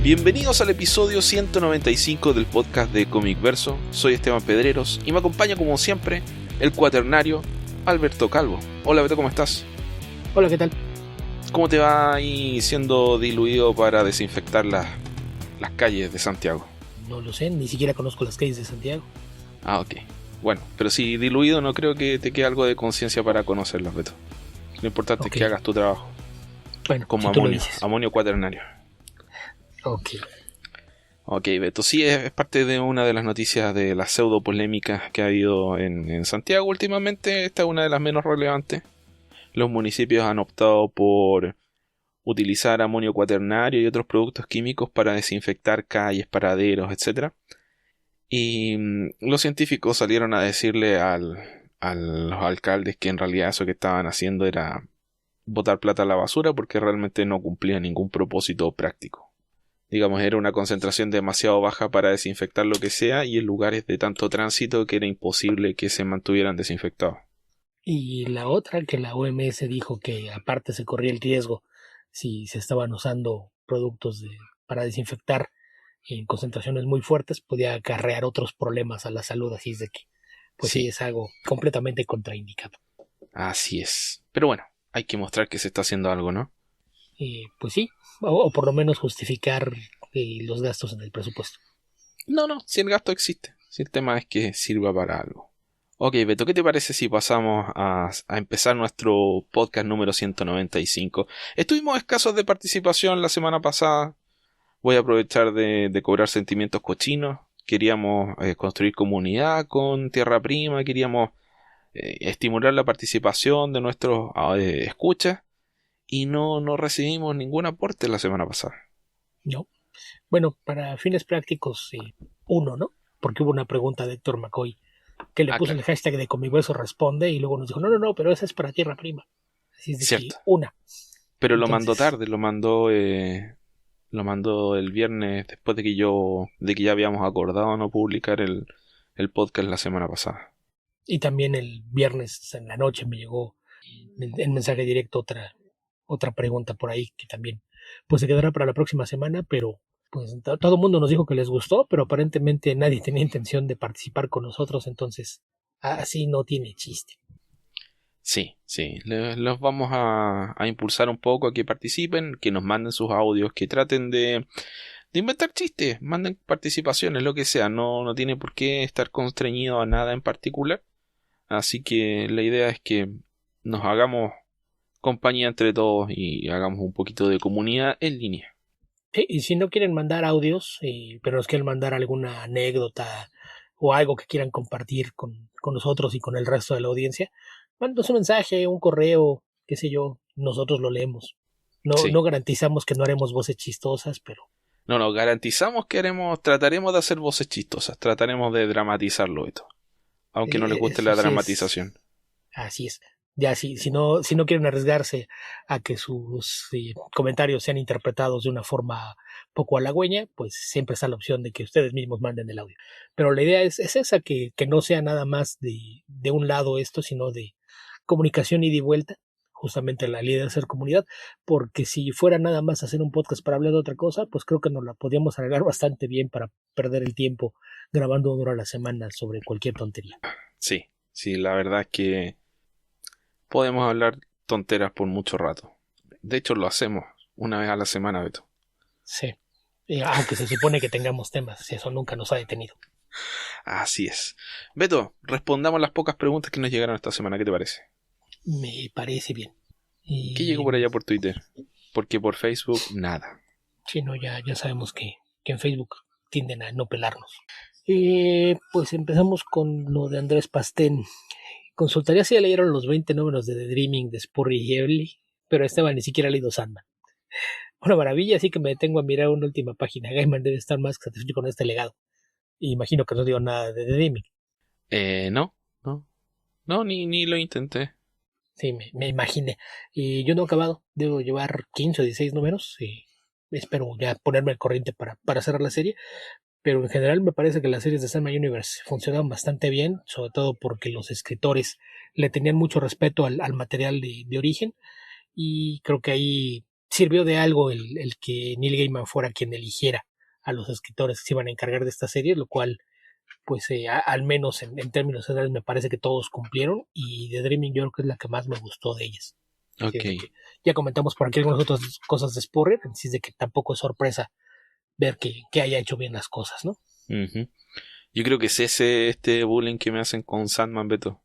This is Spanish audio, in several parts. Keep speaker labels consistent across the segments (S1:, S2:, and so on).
S1: Bienvenidos al episodio 195 del podcast de Comic Verso. Soy Esteban Pedreros y me acompaña como siempre el cuaternario Alberto Calvo. Hola Beto, ¿cómo estás?
S2: Hola, ¿qué tal?
S1: ¿Cómo te va ahí siendo diluido para desinfectar las calles de Santiago?
S2: No lo sé, ni siquiera conozco las calles de Santiago.
S1: Ah, ok. Bueno, pero si diluido no creo que te quede algo de conciencia para conocerlas, Beto. Lo importante es que hagas tu trabajo.
S2: Bueno,
S1: como
S2: si
S1: amonio cuaternario. Ok, Beto, sí, es parte de una de las noticias de las pseudo polémicas que ha habido en Santiago últimamente. Esta es una de las menos relevantes. Los municipios han optado por utilizar amonio cuaternario y otros productos químicos para desinfectar calles, paraderos, etc. Y los científicos salieron a decirle a los alcaldes que en realidad eso que estaban haciendo era botar plata a la basura porque realmente no cumplía ningún propósito práctico. Digamos, era una concentración demasiado baja para desinfectar lo que sea y en lugares de tanto tránsito que era imposible que se mantuvieran desinfectados.
S2: Y la otra, que la OMS dijo que aparte se corría el riesgo si se estaban usando productos para desinfectar en concentraciones muy fuertes, podía acarrear otros problemas a la salud, así es de que, pues sí es algo completamente contraindicado.
S1: Así es. Pero bueno, hay que mostrar que se está haciendo algo, ¿no?
S2: Pues sí, o por lo menos justificar los gastos en el presupuesto.
S1: No, si el gasto existe. Si el tema es que sirva para algo. Ok, Beto, ¿qué te parece si pasamos a empezar nuestro podcast número 195? Estuvimos escasos de participación la semana pasada. Voy a aprovechar de cobrar sentimientos cochinos. Queríamos construir comunidad con Tierra Prima. Queríamos estimular la participación de nuestros escuchas. Y no recibimos ningún aporte la semana pasada.
S2: No. Bueno, para fines prácticos, uno, ¿no? Porque hubo una pregunta de Héctor McCoy que le puso el hashtag de Comiverso responde y luego nos dijo, no, pero esa es para Tierra Prima. Así es de
S1: Cierto.
S2: que una.
S1: Pero entonces, lo mandó tarde, lo mandó el viernes después de que ya habíamos acordado no publicar el podcast la semana pasada.
S2: Y también el viernes en la noche me llegó en mensaje directo otra pregunta por ahí que también pues se quedará para la próxima semana, pero pues todo el mundo nos dijo que les gustó, pero aparentemente nadie tenía intención de participar con nosotros, entonces así no tiene chiste.
S1: Sí, los vamos a impulsar un poco a que participen, que nos manden sus audios, que traten de inventar chistes, manden participaciones, lo que sea, no tiene por qué estar constreñido a nada en particular, así que la idea es que nos hagamos compañía entre todos y hagamos un poquito de comunidad en línea.
S2: Y si no quieren mandar audios, pero nos quieren mandar alguna anécdota o algo que quieran compartir con nosotros y con el resto de la audiencia, mándanos un mensaje, un correo, qué sé yo, nosotros lo leemos. No garantizamos que no haremos voces chistosas, pero...
S1: No, garantizamos que trataremos de hacer voces chistosas, trataremos de dramatizarlo esto, aunque no les guste la dramatización.
S2: Así es. Ya si no quieren arriesgarse a que sus comentarios sean interpretados de una forma poco halagüeña, pues siempre está la opción de que ustedes mismos manden el audio. Pero la idea es esa, que no sea nada más de un lado esto, sino de comunicación ida y vuelta, justamente la idea de hacer comunidad, porque si fuera nada más hacer un podcast para hablar de otra cosa, pues creo que nos la podíamos alargar bastante bien para perder el tiempo grabando 1 hora a la semana sobre cualquier tontería.
S1: Sí, la verdad es que podemos hablar tonteras por mucho rato. De hecho, lo hacemos una vez a la semana, Beto.
S2: Sí, aunque se supone que tengamos temas, eso nunca nos ha detenido.
S1: Así es. Beto, respondamos las pocas preguntas que nos llegaron esta semana, ¿qué te parece?
S2: Me parece bien.
S1: ¿Qué llegó por allá por Twitter? Porque por Facebook, nada.
S2: Sí, no, ya sabemos que en Facebook tienden a no pelarnos. Pues empezamos con lo de Andrés Pastén. Consultaría si ya leyeron los 20 números de The Dreaming de Spurrier y Everly, pero Esteban ni siquiera ha leído Sandman. Una maravilla, así que me detengo a mirar una última página. Gaiman debe estar más satisfecho con este legado. Y imagino que no digo nada de The Dreaming.
S1: No, ni lo intenté.
S2: Sí, me imaginé. Y yo no he acabado. Debo llevar 15 o 16 números. Y espero ya ponerme al corriente para cerrar la serie. Pero en general me parece que las series de Sandman Universe funcionan bastante bien, sobre todo porque los escritores le tenían mucho respeto al material de origen, y creo que ahí sirvió de algo el que Neil Gaiman fuera quien eligiera a los escritores que se iban a encargar de esta serie, lo cual, pues al menos en términos generales me parece que todos cumplieron, y The Dreaming yo creo que es la que más me gustó de ellas.
S1: Ok.
S2: Ya comentamos por aquí algunas otras cosas de Spurrier, así es de que tampoco es sorpresa ver que haya hecho bien las cosas, ¿no?
S1: Ujú. Yo creo que es este bullying que me hacen con Sandman, Beto.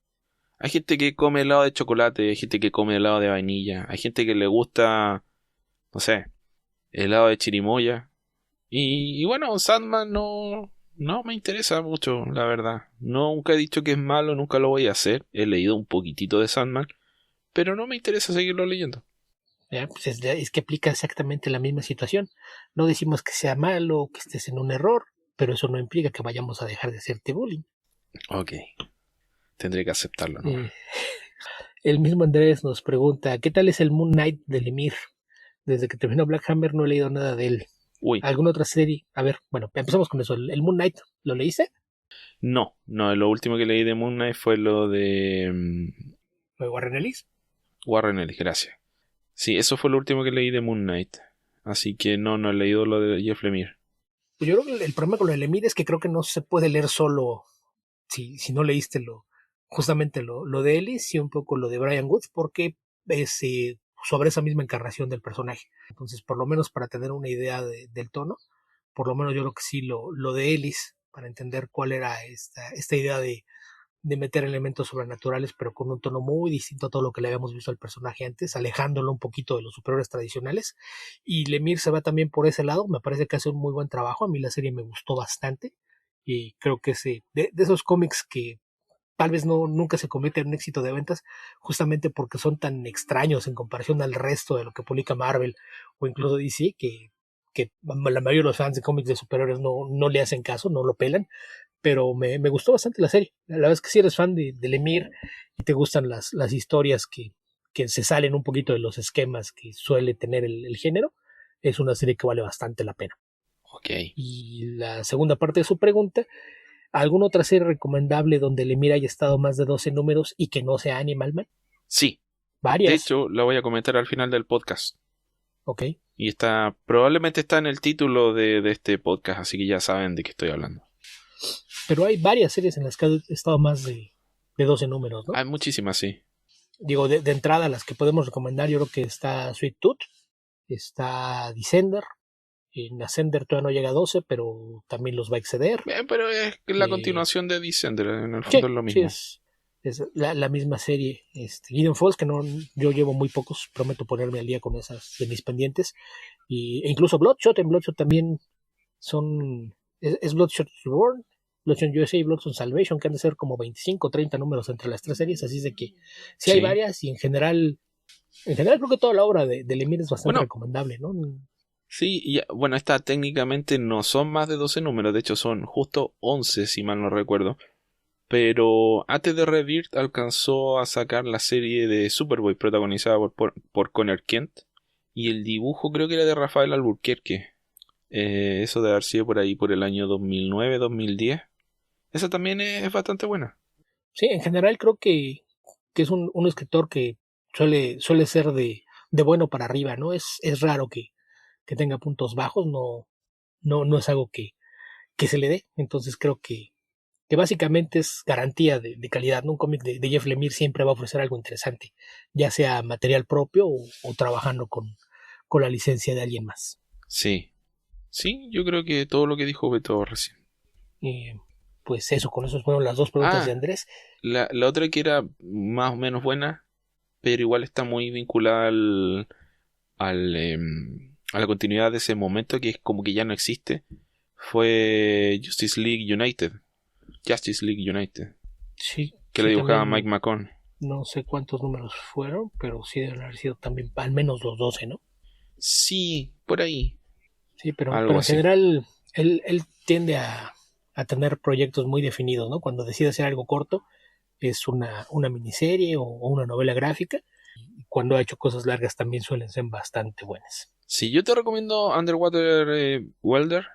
S1: Hay gente que come helado de chocolate, hay gente que come helado de vainilla, hay gente que le gusta, no sé, helado de chirimoya. Y bueno, Sandman no me interesa mucho, la verdad. Nunca he dicho que es malo, nunca lo voy a hacer. He leído un poquitito de Sandman, pero no me interesa seguirlo leyendo.
S2: ¿Ya? Pues es que aplica exactamente la misma situación. No decimos que sea malo, que estés en un error, pero eso no implica que vayamos a dejar de hacerte bullying.
S1: Ok, tendré que aceptarlo, ¿no?
S2: El mismo Andrés nos pregunta, ¿qué tal es el Moon Knight de Lemire? Desde que terminó Black Hammer no he leído nada de él.
S1: Uy,
S2: ¿Alguna otra serie? A ver, bueno, empezamos con eso. ¿El Moon Knight lo leíste?
S1: no, lo último que leí de Moon Knight fue lo de
S2: ¿De Warren Ellis?
S1: Warren Ellis, gracias. Sí, eso fue lo último que leí de Moon Knight. Así que no he leído lo de Jeff Lemire.
S2: Pues yo creo que el problema con lo de Lemire es que creo que no se puede leer solo si no leíste justamente lo de Ellis y un poco lo de Brian Woods, porque es sobre esa misma encarnación del personaje. Entonces, por lo menos para tener una idea del tono, por lo menos yo creo que sí lo de Ellis, para entender cuál era esta idea de meter elementos sobrenaturales, pero con un tono muy distinto a todo lo que le habíamos visto al personaje antes, alejándolo un poquito de los superhéroes tradicionales. Y Lemire se va también por ese lado, me parece que hace un muy buen trabajo, a mí la serie me gustó bastante, y creo que es de esos cómics que tal vez nunca se convierten en un éxito de ventas, justamente porque son tan extraños en comparación al resto de lo que publica Marvel o incluso DC, que la mayoría de los fans de cómics de superhéroes no le hacen caso, no lo pelan, pero me gustó bastante la serie. La verdad es que si eres fan de Lemire y te gustan las historias que se salen un poquito de los esquemas que suele tener el género, es una serie que vale bastante la pena.
S1: Ok.
S2: Y la segunda parte de su pregunta, ¿alguna otra serie recomendable donde Lemire haya estado más de 12 números y que no sea Animal Man?
S1: Sí, de
S2: Varias.
S1: hecho la voy a comentar al final del podcast.
S2: Ok.
S1: Y probablemente está en el título de este podcast, así que ya saben de qué estoy hablando.
S2: Pero hay varias series en las que ha estado más de 12 números, ¿no?
S1: Hay muchísimas, sí.
S2: Digo, de entrada, las que podemos recomendar, yo creo que está Sweet Tooth, está Descender. En Ascender todavía no llega a 12, pero también los va a exceder.
S1: Pero es la
S2: Eh,
S1: continuación de Descender, en el
S2: sí,
S1: fondo es lo
S2: sí,
S1: mismo.
S2: es la misma serie. Hidden Falls, que yo llevo muy pocos, prometo ponerme al día con esas de mis pendientes. E incluso Bloodshot, en Bloodshot también es Bloodshot Reborn, Bloodshot USA y Bloodshot Salvation, que han de ser como 25 o 30 números entre las tres series, así es de que sí hay
S1: Sí.
S2: varias, y en general creo que toda la obra de Lemire es bastante
S1: Bueno,
S2: recomendable, ¿no?
S1: sí, bueno, esta técnicamente no son más de 12 números, de hecho son justo 11 si mal no recuerdo. Pero antes de Rebirth alcanzó a sacar la serie de Superboy protagonizada por Connor Kent. Y el dibujo creo que era de Rafael Albuquerque. Eso de haber sido por ahí por el año 2009-2010. Esa también es bastante buena.
S2: Sí, en general creo que es un escritor que suele ser de bueno para arriba, ¿no? Es raro que tenga puntos bajos, no es algo que se le dé. Entonces creo que básicamente es garantía de calidad, ¿no? Un cómic de Jeff Lemire siempre va a ofrecer algo interesante, ya sea material propio o trabajando con la licencia de alguien más.
S1: Sí. Sí, yo creo que todo lo que dijo Beto recién.
S2: Pues eso, con eso fueron las dos preguntas de
S1: Ah,
S2: Andrés.
S1: la otra que era más o menos buena, pero igual está muy vinculada a la continuidad de ese momento que es como que ya no existe, fue Justice League United. Justice League United.
S2: Sí,
S1: Que lo
S2: sí,
S1: dibujaba
S2: también
S1: Mike McCone.
S2: no sé cuántos números fueron, pero sí deben haber sido también al menos los 12, ¿no?
S1: Sí, por ahí.
S2: Sí, pero
S1: Algo
S2: en
S1: así.
S2: general él tiende a tener proyectos muy definidos, ¿no? Cuando decide hacer algo corto, es una miniserie o una novela gráfica. Y cuando ha hecho cosas largas también suelen ser bastante buenas.
S1: Sí, yo te recomiendo Underwater Welder,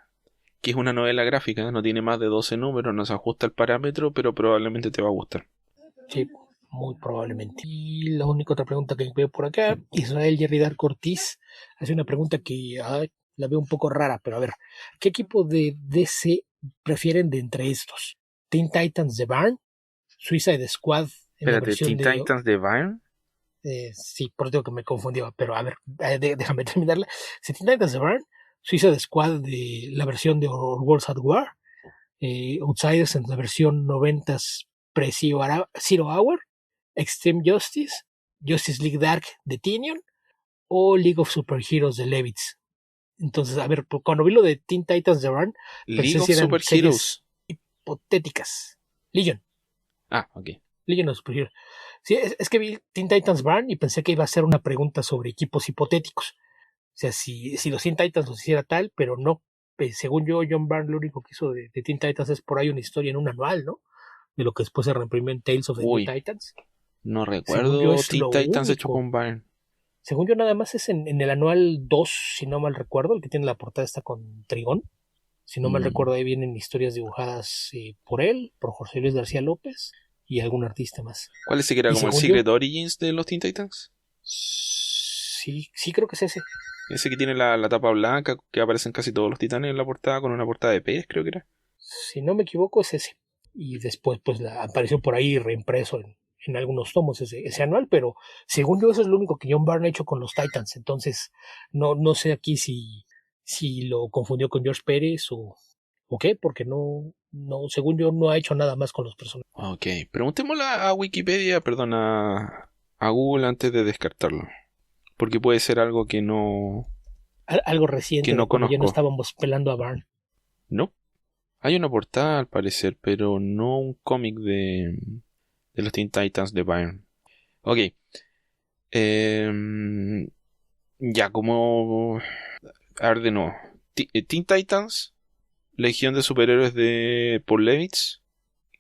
S1: que es una novela gráfica, no tiene más de 12 números, no se ajusta al parámetro, pero probablemente te va a gustar.
S2: Sí, Muy probablemente. Y la única otra pregunta que veo por acá, Israel Jerry Dark Ortiz hace una pregunta que la veo un poco rara, pero a ver, ¿qué equipo de DC prefieren de entre estos? ¿Teen Titans de Barn? ¿Suicide Squad en la
S1: Espérate,
S2: versión
S1: ¿Teen
S2: de...
S1: Titans de Byrne?
S2: sí, por eso digo que me confundía, pero a ver, déjame terminarla. ¿Teen Titans de Barn? ¿Suicide Squad de la versión de Worlds at War? Outsiders en la versión 90s Pre-Zero Hour, Extreme Justice, Justice League Dark de Tinion o League of Superheroes de Levitz. Entonces, a ver, cuando vi lo de Teen Titans de Run,
S1: League
S2: pensé
S1: of
S2: si eran
S1: Super
S2: series
S1: Heroes.
S2: hipotéticas. Legion.
S1: Ah, ok.
S2: Legion of Superheroes. Sí, es que vi Teen Titans Run y pensé que iba a ser una pregunta sobre equipos hipotéticos. O sea, si los Teen Titans los hiciera tal, pero no. Según yo, John Byrne lo único que hizo de Teen Titans es por ahí una historia en un anual, ¿no? De lo que después se reimprimió en Tales of the New Titans.
S1: No
S2: Según yo
S1: recuerdo
S2: es
S1: Teen
S2: lo
S1: Titans hecho
S2: único.
S1: con Byrne.
S2: Según yo nada más es en el anual 2, si no mal recuerdo, el que tiene la portada está con Trigón. Si no mal recuerdo, ahí vienen historias dibujadas por él, por José Luis García López y algún artista más.
S1: ¿Cuál es ese que era
S2: Y
S1: como el
S2: según
S1: Secret
S2: yo,
S1: Origins de los Teen Titans?
S2: sí creo que es ese.
S1: Ese que tiene la tapa blanca, que aparecen casi todos los titanes en la portada, con una portada de Pérez, creo que era.
S2: Si no me equivoco, es ese. Y después pues apareció por ahí reimpreso en algunos tomos ese anual, pero según yo eso es lo único que John Byrne ha hecho con los Titans. Entonces no sé aquí si lo confundió con George Pérez o qué, porque no, según yo no ha hecho nada más con los personajes.
S1: Ok, preguntémosle a Wikipedia, perdón, a Google antes de descartarlo. Porque puede ser algo que no
S2: Algo reciente de cuando ya no
S1: conozco.
S2: estábamos pelando a Byrne.
S1: No, hay una portada al parecer, pero no un cómic de los Teen Titans de Byrne. Ok, ya como... A ver de nuevo. Teen Titans, Legión de Superhéroes de Paul Levitz.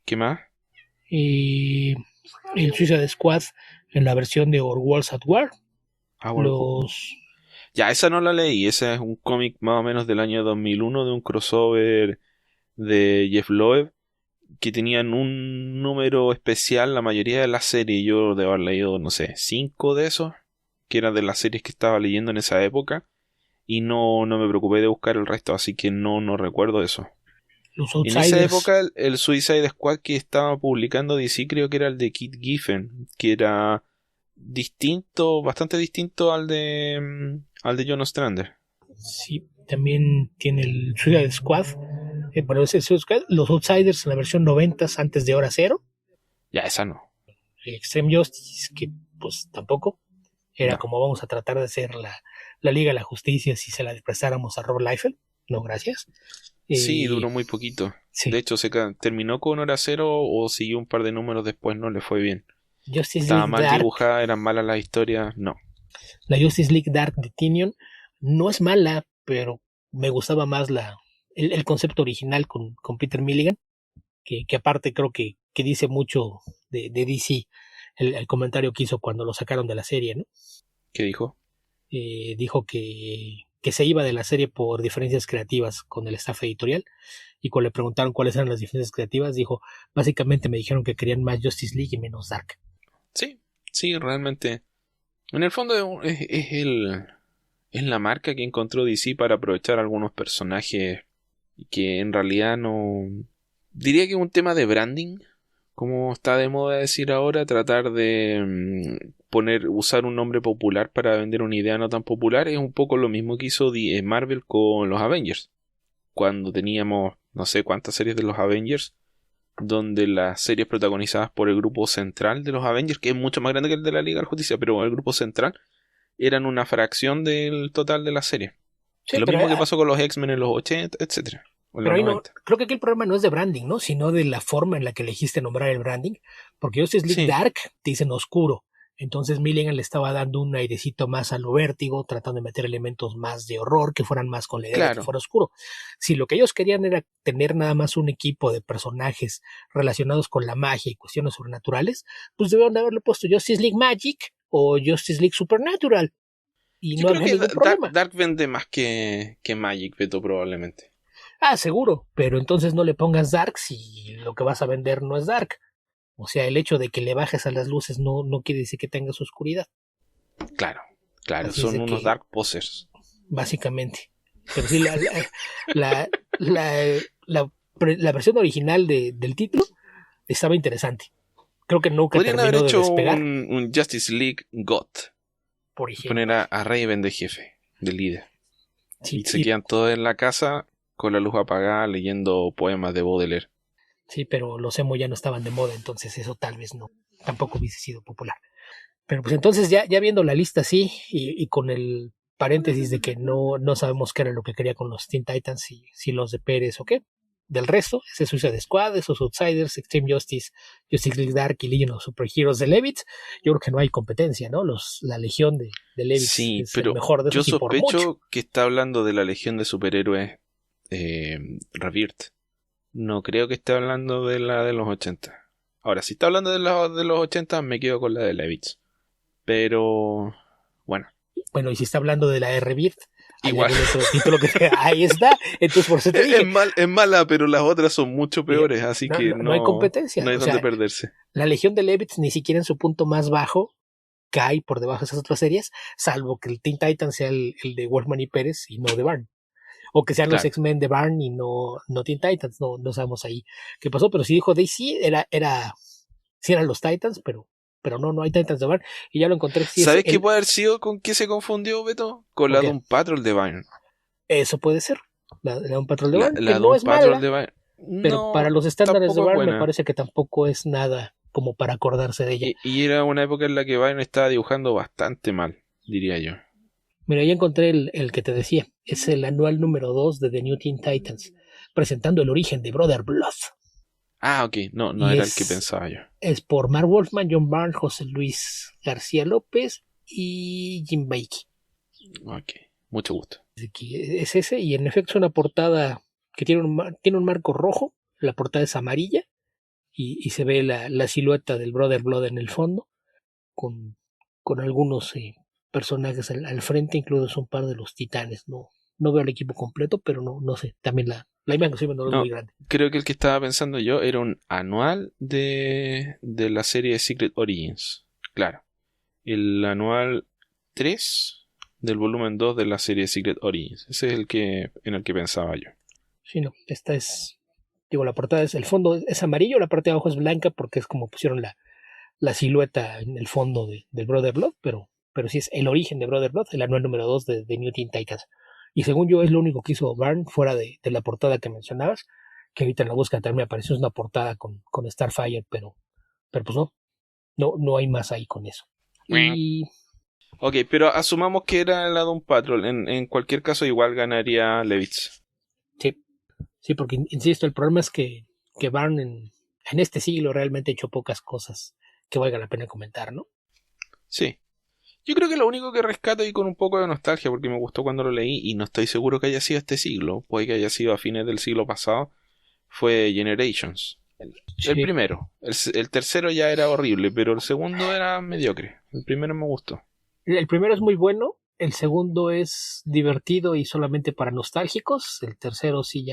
S1: ¿Qué más?
S2: Y el Suicide Squad en la versión de Our Worlds at War. Los...
S1: Ya, esa no la leí. Esa es un cómic más o menos del año 2001 de un crossover de Jeff Loeb que tenían un número especial la mayoría de las series. Yo debo haber leído, no sé, 5 de esos, que eran de las series que estaba leyendo en esa época. Y no me preocupé de buscar el resto, así que no recuerdo eso.
S2: Los
S1: En esa época el Suicide Squad que estaba publicando DC creo que era el de Kit Giffen, que era distinto, bastante distinto al de John Ostrander.
S2: Sí, también tiene el Suicide Squad. Bueno, ese Suicide Squad, los Outsiders en la versión 90 antes de Hora Cero.
S1: Ya, esa no.
S2: Extreme Justice, que pues tampoco. Era
S1: No.
S2: como vamos a tratar de hacer la Liga de la Justicia si se la prestáramos a Rob Liefeld. No, gracias.
S1: Sí, duró muy poquito.
S2: Sí.
S1: De hecho, terminó con Hora Cero o siguió un par de números después, no le fue bien.
S2: Justice
S1: Estaba
S2: League
S1: mal
S2: Dark,
S1: dibujada, eran malas las historias, no.
S2: la Justice League Dark de Tinion no es mala, pero me gustaba más el concepto original con Peter Milligan, que aparte creo que dice mucho de DC, el comentario que hizo cuando lo sacaron de la serie, ¿no?
S1: ¿Qué dijo?
S2: Dijo que se iba de la serie por diferencias creativas con el staff editorial, y cuando le preguntaron cuáles eran las diferencias creativas, dijo, básicamente me dijeron que querían más Justice League y menos Dark.
S1: Sí, realmente. En el fondo es la marca que encontró DC para aprovechar algunos personajes que en realidad no... Diría que es un tema de branding, como está de moda decir ahora, tratar de usar un nombre popular para vender una idea no tan popular, es un poco lo mismo que hizo Marvel con los Avengers. Cuando teníamos no sé cuántas series de los Avengers, donde las series protagonizadas por el grupo central de los Avengers, que es mucho más grande que el de la Liga de la Justicia, pero el grupo central, eran una fracción del total de la serie.
S2: Sí,
S1: Lo mismo que pasó con los X-Men en los 80, etcétera.
S2: Pero ahí no, creo que aquí el problema no es de branding, ¿no? Sino de la forma en la que elegiste nombrar el branding. Porque Justice League Dark te dicen oscuro. Entonces Milligan le estaba dando un airecito más a lo Vértigo, tratando de meter elementos más de horror, que fueran más con la idea de que fuera oscuro. Si lo que ellos querían era tener nada más un equipo de personajes relacionados con la magia y cuestiones sobrenaturales, pues debieron de haberle puesto Justice League Magic o Justice League Supernatural. Y
S1: yo
S2: no
S1: creo
S2: había ningún problema.
S1: Dark vende más que Magic, Beto, probablemente.
S2: Seguro, pero entonces no le pongas Dark si lo que vas a vender no es Dark. O sea, el hecho de que le bajes a las luces no quiere decir que tengas oscuridad.
S1: Claro,
S2: Así es
S1: son
S2: de
S1: unos
S2: que,
S1: dark posers.
S2: básicamente. Pero sí, la, la, la, la versión original del título estaba interesante. Creo que nunca
S1: Podrían haber
S2: terminó de
S1: hecho
S2: despegar,
S1: un Justice League GOT.
S2: por
S1: Poner
S2: ejemplo.
S1: a Raven de jefe, de líder.
S2: Sí,
S1: Y se quedan todos en la casa con la luz apagada leyendo poemas de Baudelaire.
S2: sí, pero los emo ya no estaban de moda, entonces eso tal vez no, tampoco hubiese sido popular. Pero pues entonces ya viendo la lista así y con el paréntesis de que no sabemos qué era lo que quería con los Teen Titans, si los de Pérez o qué. Del resto, ese Suicide Squad, esos Outsiders, Extreme Justice, Justice League Dark y Legion of Superheroes de Levitz, yo creo que no hay competencia, ¿no? La Legión de Levitz
S1: Sí,
S2: es el
S1: pero
S2: mejor de
S1: yo
S2: esos y por mucho.
S1: sospecho que está hablando de la Legión de Superhéroes Rebirth. No creo que esté hablando de la de los 80. Ahora, si está hablando de los 80, me quedo con la de Levitz. Pero, bueno,
S2: Bueno, y si está hablando de la Rebirth, hay
S1: igual.
S2: algún otro título que ahí está, entonces por eso te dije.
S1: Es mala, pero las otras son mucho peores, así que
S2: No hay competencia,
S1: no hay
S2: o
S1: donde
S2: sea,
S1: perderse.
S2: la Legión de Levitz ni siquiera en su punto más bajo cae por debajo de esas otras series, salvo que el Teen Titans sea el de Wolfman y Pérez y no de Byrne. O que sean los
S1: Claro.
S2: X-Men de Byrne y no Teen Titans, no sabemos ahí qué pasó, pero si dijo DC sí eran los Titans, pero no hay Titans de Byrne, y ya lo encontré. Sí,
S1: ¿Sabes qué puede haber sido con qué se confundió, Beto? Con la
S2: qué?
S1: Doom Patrol de Byrne.
S2: Eso puede ser, la un patrón de Byrne, que
S1: La
S2: no
S1: Doom
S2: es
S1: Patrol
S2: mala,
S1: de Byrne.
S2: pero para
S1: No,
S2: los estándares de
S1: tampoco es
S2: Byrne me
S1: buena.
S2: parece que tampoco es nada como para acordarse de ella.
S1: Y era una época en la que Byrne estaba dibujando bastante mal, diría yo.
S2: Mira, ya encontré el que te decía. Es el anual número 2 de The New Teen Titans, presentando el origen de Brother Blood.
S1: Ah, ok, no
S2: Y
S1: era el que pensaba yo.
S2: es por Mark Wolfman, John Byrne, José Luis García López y Jim Bakey.
S1: Ok, mucho gusto.
S2: Es ese, y en efecto es una portada que tiene un marco rojo. La portada es amarilla y se ve la silueta del Brother Blood en el fondo, con algunos personajes al frente, incluidos un par de los titanes. No veo el equipo completo, pero no sé. También la imagen que estoy viendo no es
S1: No,
S2: muy grande.
S1: creo que el que estaba pensando yo era un anual de la serie Secret Origins. Claro. El anual 3 del volumen 2 de la serie Secret Origins. Ese es en el que pensaba yo.
S2: Sí, no, esta es, digo, la portada es, el fondo es amarillo, la parte de abajo es blanca porque es como pusieron la silueta en el fondo del Brother Blood, pero sí es el origen de Brother Blood, el anual número 2 de New Teen Titans. Y según yo es lo único que hizo Byrne fuera de la portada que mencionabas, que ahorita en la búsqueda también me apareció, es una portada con Starfire, pero pues no hay más ahí con eso. Y
S1: Ok, pero asumamos que era la Doom Patrol. En cualquier caso, igual ganaría Levitz.
S2: sí, porque insisto, el problema es que Byrne en este siglo realmente ha hecho pocas cosas que valga la pena comentar, ¿no?
S1: Sí. Yo creo que lo único que rescato y con un poco de nostalgia, porque me gustó cuando lo leí y no estoy seguro que haya sido este siglo, puede que haya sido a fines del siglo pasado, fue Generations. El
S2: Sí.
S1: primero. El tercero ya era horrible, pero el segundo era mediocre. El primero me gustó.
S2: El primero es muy bueno, el segundo es divertido y solamente para nostálgicos, el tercero sí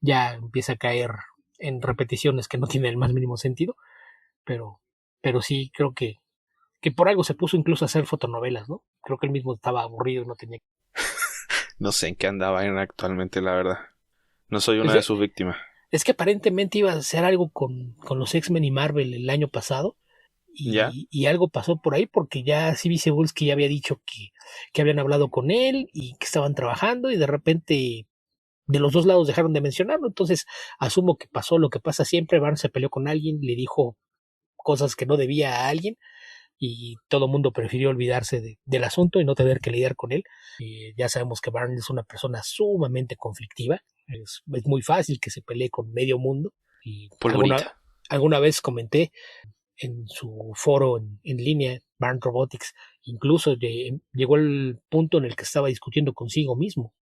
S2: ya empieza a caer en repeticiones que no tienen el más mínimo sentido, pero, pero sí creo que por algo se puso incluso a hacer fotonovelas, ¿no? Creo que él mismo estaba aburrido y no tenía.
S1: No sé en qué andaba actualmente, la verdad. No soy una
S2: Es,
S1: de sus víctimas.
S2: es que aparentemente iba a hacer algo con los X-Men y Marvel el año pasado.
S1: ¿Ya?
S2: Y algo pasó por ahí porque ya CB Cebulski ya había dicho que habían hablado con él y que estaban trabajando y de repente de los dos lados dejaron de mencionarlo. Entonces asumo que pasó lo que pasa siempre. Barnes se peleó con alguien, le dijo cosas que no debía a alguien y todo el mundo prefirió olvidarse del asunto y no tener que lidiar con él. Ya sabemos que Barnes es una persona sumamente conflictiva. Es muy fácil que se pelee con medio mundo. Y
S1: Polvorita.
S2: alguna vez comenté en su foro en línea, Barn Robotics, incluso llegó el punto en el que estaba discutiendo consigo mismo.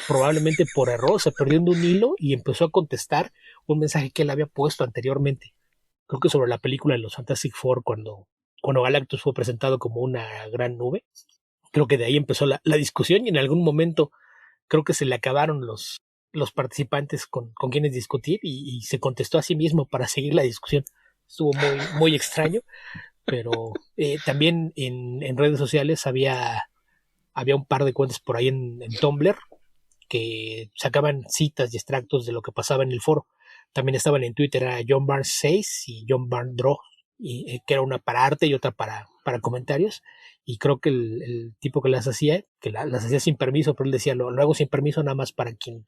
S2: Probablemente por error se perdió en un hilo y empezó a contestar un mensaje que él había puesto anteriormente. Creo que sobre la película de los Fantastic Four cuando Galactus fue presentado como una gran nube. Creo que de ahí empezó la discusión y en algún momento creo que se le acabaron los participantes con quienes discutir y se contestó a sí mismo para seguir la discusión. Estuvo muy extraño, pero también en redes sociales había un par de cuentas por ahí en Tumblr que sacaban citas y extractos de lo que pasaba en el foro. También estaban en Twitter, era John Barnes 6 y John Barnes Draw, y, que era una para arte y otra para comentarios. Y creo que el tipo que las hacía, las hacía sin permiso, pero él decía, lo hago sin permiso nada más para quien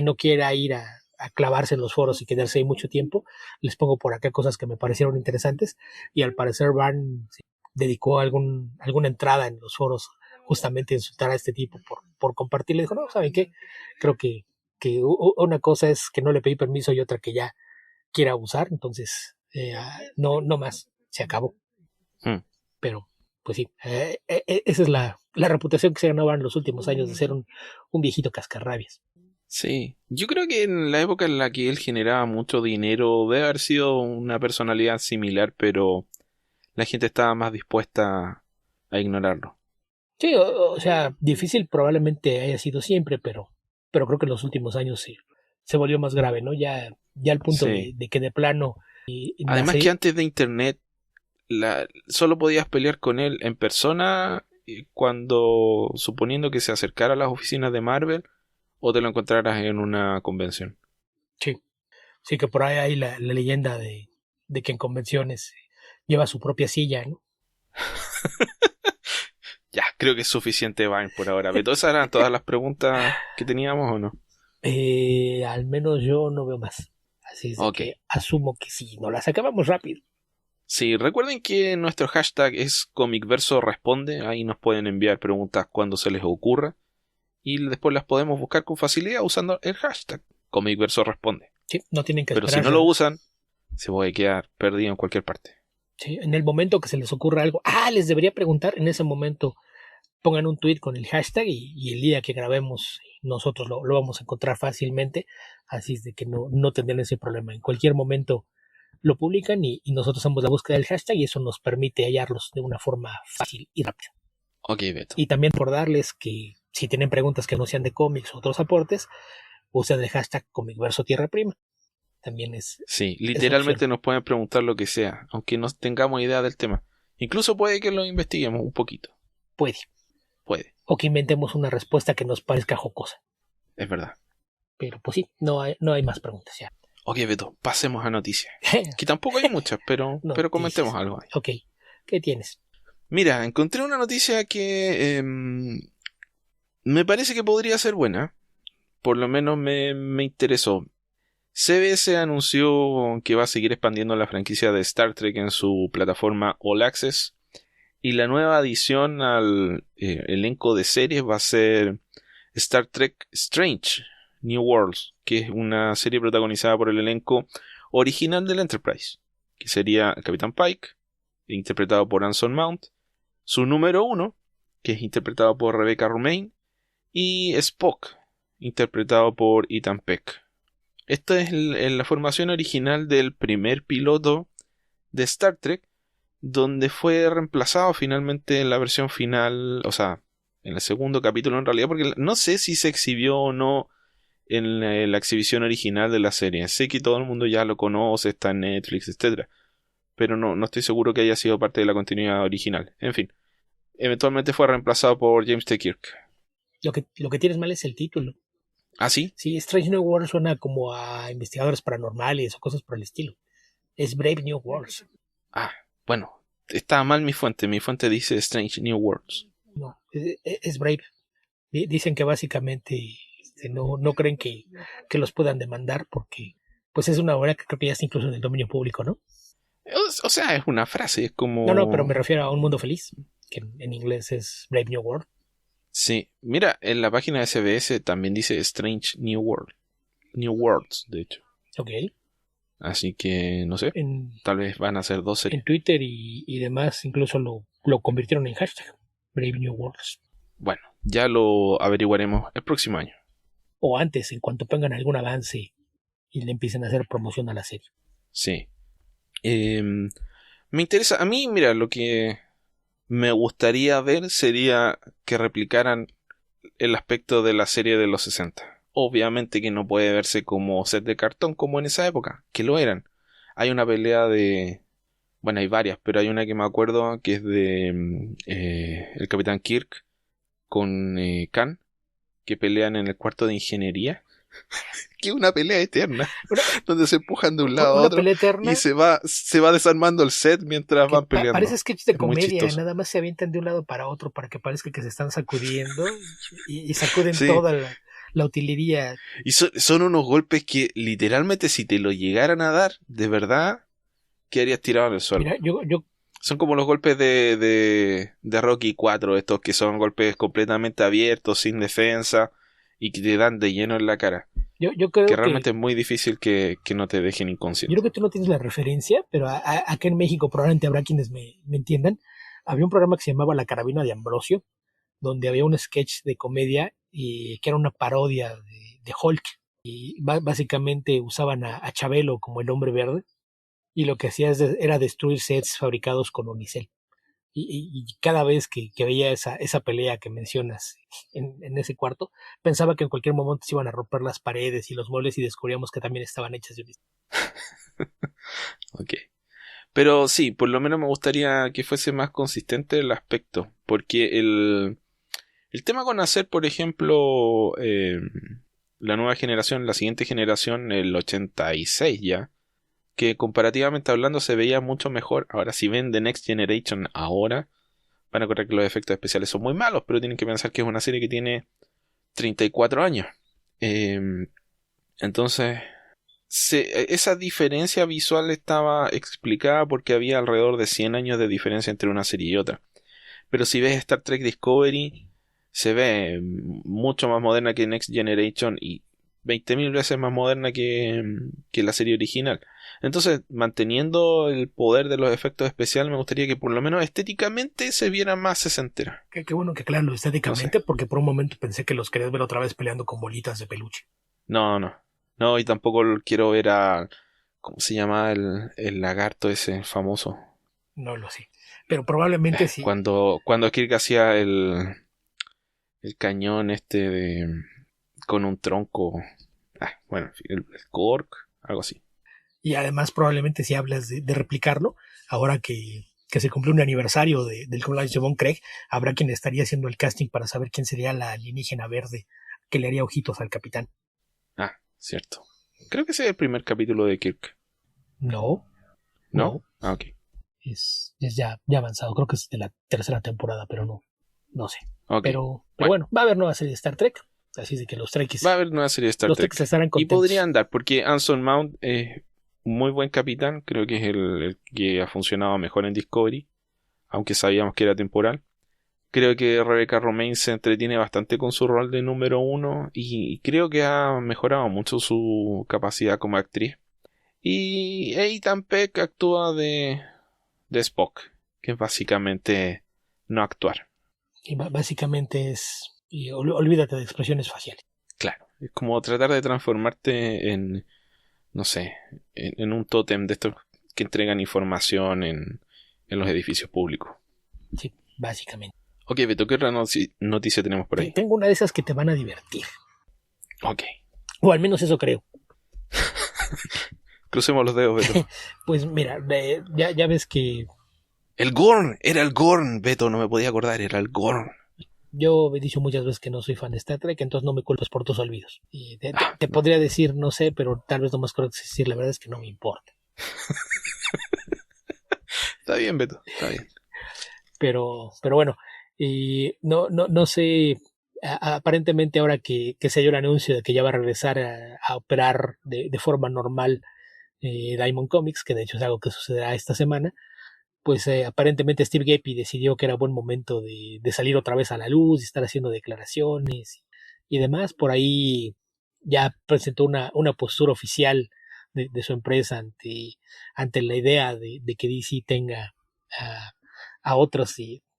S2: no quiera ir a clavarse en los foros y quedarse ahí mucho tiempo. Les pongo por acá cosas que me parecieron interesantes. Y al parecer Barnes dedicó alguna entrada en los foros justamente a insultar a este tipo por compartir. Le dijo, no, ¿saben qué? Creo que una cosa es que no le pedí permiso y otra que ya quiera abusar, entonces no más, se acabó. Pero, pues sí, esa es la reputación que se ganaba en los últimos años de ser un viejito cascarrabias.
S1: Sí, yo creo que en la época en la que él generaba mucho dinero debe haber sido una personalidad similar, pero la gente estaba más dispuesta a ignorarlo.
S2: Sí, o sea, difícil probablemente haya sido siempre, pero creo que en los últimos años se volvió más grave, ¿no? Ya al punto
S1: Sí.
S2: de que de plano
S1: Además que antes de internet solo podías pelear con él en persona cuando, suponiendo que se acercara a las oficinas de Marvel o te lo encontraras en una convención.
S2: Sí, sí que por ahí hay la leyenda de que en convenciones lleva su propia silla, ¿no?
S1: Ya, creo que es suficiente Vine por ahora. Beto, ¿esas eran todas las preguntas que teníamos o no?
S2: Al menos yo no veo más. Así es de
S1: Ok.
S2: que asumo que sí, no las acabamos rápido.
S1: Sí, recuerden que nuestro hashtag es Comicverso Responde. Ahí nos pueden enviar preguntas cuando se les ocurra. Y después las podemos buscar con facilidad usando el hashtag Comicverso Responde.
S2: Sí, no tienen que
S1: Pero si
S2: esperar.
S1: no lo usan, se puede quedar perdido en cualquier parte.
S2: Sí, en el momento que se les ocurra algo, les debería preguntar, en ese momento pongan un tweet con el hashtag y el día que grabemos nosotros lo vamos a encontrar fácilmente, así es de que no tendrán ese problema. En cualquier momento lo publican y nosotros hacemos la búsqueda del hashtag y eso nos permite hallarlos de una forma fácil y rápida.
S1: Ok, Beto.
S2: Y también por darles que si tienen preguntas que no sean de cómics o otros aportes, usen el hashtag Comicverso Tierra Prima. También
S1: Sí,
S2: es opción.
S1: literalmente nos pueden preguntar lo que sea, aunque no tengamos idea del tema. Incluso puede que lo investiguemos un poquito.
S2: Puede.
S1: Puede,
S2: O que inventemos una respuesta que nos parezca jocosa.
S1: es verdad.
S2: Pero pues sí, no hay más preguntas ya.
S1: Ok, Beto, pasemos a noticias. Que tampoco hay muchas, pero comentemos
S2: Noticias.
S1: algo ahí.
S2: Ok, ¿qué tienes?
S1: Mira, encontré una noticia que me parece que podría ser buena. Por lo menos me interesó. CBS anunció que va a seguir expandiendo la franquicia de Star Trek en su plataforma All Access. Y la nueva adición al elenco de series va a ser Star Trek Strange New Worlds, que es una serie protagonizada por el elenco original del Enterprise, que sería el Capitán Pike, interpretado por Anson Mount, su número uno, que es interpretado por Rebecca Romijn, y Spock, interpretado por Ethan Peck. Esta es la formación original del primer piloto de Star Trek, donde fue reemplazado finalmente en la versión final, o sea, en el segundo capítulo en realidad, porque no sé si se exhibió o no en la exhibición original de la serie. Sé que todo el mundo ya lo conoce, está en Netflix, etcétera, pero no estoy seguro que haya sido parte de la continuidad original. En fin, eventualmente fue reemplazado por James T. Kirk.
S2: Lo que tienes mal es el título.
S1: ¿Ah, sí?
S2: Sí, Strange New Worlds suena como a investigadores paranormales o cosas por el estilo. Es Brave New Worlds.
S1: Ah, bueno, está mal mi fuente. Mi fuente dice Strange New Worlds.
S2: No, es Brave. Dicen que básicamente no creen que los puedan demandar porque pues es una obra que creo que ya está incluso en el dominio público, ¿no?
S1: O sea, es una frase, es
S2: No, pero me
S1: como...
S2: refiero a Un Mundo Feliz, que en inglés es Brave New World.
S1: Sí, mira, en la página de SBS también dice Strange New World. New Worlds, de hecho.
S2: Ok.
S1: Así que, no sé, tal vez van a ser dos series.
S2: En Twitter y demás incluso lo convirtieron en hashtag Brave New Worlds.
S1: Bueno, ya lo averiguaremos el próximo año.
S2: O antes, en cuanto pongan algún avance y le empiecen a hacer promoción a la serie.
S1: Sí. Me interesa, a mí, mira, lo que me gustaría ver sería que replicaran el aspecto de la serie de los 60. Obviamente que no puede verse como set de cartón como en esa época, que lo eran. Hay una pelea de... Bueno, hay varias, pero hay una que me acuerdo que es de el Capitán Kirk con Khan, que pelean en el cuarto de ingeniería. Que es una pelea eterna,
S2: Una,
S1: donde se empujan de un lado a
S2: una
S1: otro
S2: pelea
S1: y
S2: eterna
S1: se va desarmando el set mientras
S2: que
S1: van peleando.
S2: parece sketch de
S1: Es muy
S2: comedia,
S1: chistoso.
S2: nada más se avientan de un lado para otro para que parezca que se están sacudiendo y sacuden
S1: Sí,
S2: toda la utilería.
S1: y son unos golpes que literalmente si te lo llegaran a dar, de verdad, quedarías tirado en el suelo.
S2: Mira, yo
S1: Son como los golpes de Rocky 4, estos que son golpes completamente abiertos, sin defensa, y que te dan de lleno en la cara.
S2: yo
S1: Que
S2: creo que
S1: realmente es muy difícil que no te dejen
S2: yo creo
S1: inconsciente.
S2: que tú no tienes la referencia, pero acá en México probablemente habrá quienes me entiendan. Había un programa que se llamaba La Carabina de Ambrosio, donde había un sketch de comedia y que era una parodia de Hulk. Y básicamente usaban a Chabelo como el hombre verde y lo que hacía era destruir sets fabricados con unicel. Y cada vez que veía esa pelea que mencionas en ese cuarto, pensaba que en cualquier momento se iban a romper las paredes y los muebles y descubríamos que también estaban hechas de unicel.
S1: Ok. Pero sí, por lo menos me gustaría que fuese más consistente el aspecto. Porque el tema con hacer, por ejemplo, la nueva generación, la siguiente generación, el 86 ya, que comparativamente hablando se veía mucho mejor. Ahora, si ven The Next Generation ahora, van a encontrar que los efectos especiales son muy malos, pero tienen que pensar que es una serie que tiene 34 años. Eh, entonces, esa diferencia visual estaba explicada porque había alrededor de 100 años de diferencia entre una serie y otra. Pero si ves Star Trek Discovery, se ve mucho más moderna que Next Generation y 20.000 veces más moderna que la serie original. Entonces, manteniendo el poder de los efectos especiales, me gustaría que por lo menos estéticamente se viera más sesentera.
S2: Qué bueno que aclararlo
S1: No sé.
S2: estéticamente, porque por un momento pensé que los querías ver otra vez peleando con bolitas de peluche.
S1: No, no. No, y tampoco quiero ver a... ¿Cómo se llama el lagarto ese famoso?
S2: No lo sé. Pero probablemente sí.
S1: Cuando Kirk hacía el cañón este con un tronco. Bueno, el Cork, algo así.
S2: Y además probablemente si hablas de replicarlo, ahora que se cumple un aniversario del cumpleaños de Von Craig, habrá quien estaría haciendo el casting para saber quién sería la alienígena verde que le haría ojitos al capitán.
S1: Cierto. Creo que ese es el primer capítulo de Kirk.
S2: No,
S1: ¿No?
S2: no,
S1: Ok.
S2: es ya avanzado. Creo que es de la tercera temporada, pero no sé.
S1: Ok.
S2: Pero
S1: Bueno,
S2: bueno, va a haber nueva serie de Star Trek. Así es de que
S1: va a haber una serie de Star
S2: los Trekkies
S1: Trek.
S2: estarán
S1: Y podría
S2: contentos.
S1: andar, porque Anson Mount es un muy buen capitán. Creo que es el que ha funcionado mejor en Discovery. Aunque sabíamos que era temporal. Creo que Rebecca Romaine se entretiene bastante con su rol de número uno. Y creo que ha mejorado mucho su capacidad como actriz. Y Ethan Peck actúa de Spock, que es básicamente no actuar.
S2: Y básicamente y olvídate de expresiones faciales.
S1: Claro, es como tratar de transformarte en, no sé, en un tótem de estos que entregan información en los edificios públicos.
S2: Sí, básicamente.
S1: Ok, Beto, ¿qué otra noticia tenemos por ahí?
S2: Tengo una de esas que te van a divertir.
S1: Ok,
S2: O al menos eso creo.
S1: crucemos los dedos, Beto.
S2: Pues mira, ya ves que
S1: El Gorn, era el Gorn, Beto, no me podía acordar, era el Gorn.
S2: yo he dicho muchas veces que no soy fan de Star Trek, entonces no me culpes por tus olvidos. Y te
S1: No,
S2: podría decir, no sé, pero tal vez lo más correcto es decir, la verdad es que no me importa.
S1: está bien, Beto, está bien.
S2: Pero bueno, y no sé, aparentemente ahora que se dio el anuncio de que ya va a regresar a operar de forma normal Diamond Comics, que de hecho es algo que sucederá esta semana, pues aparentemente Steve Geppi decidió que era buen momento de salir otra vez a la luz y estar haciendo declaraciones y demás. Por ahí ya presentó una postura oficial de su empresa ante la idea de que DC tenga a, a otras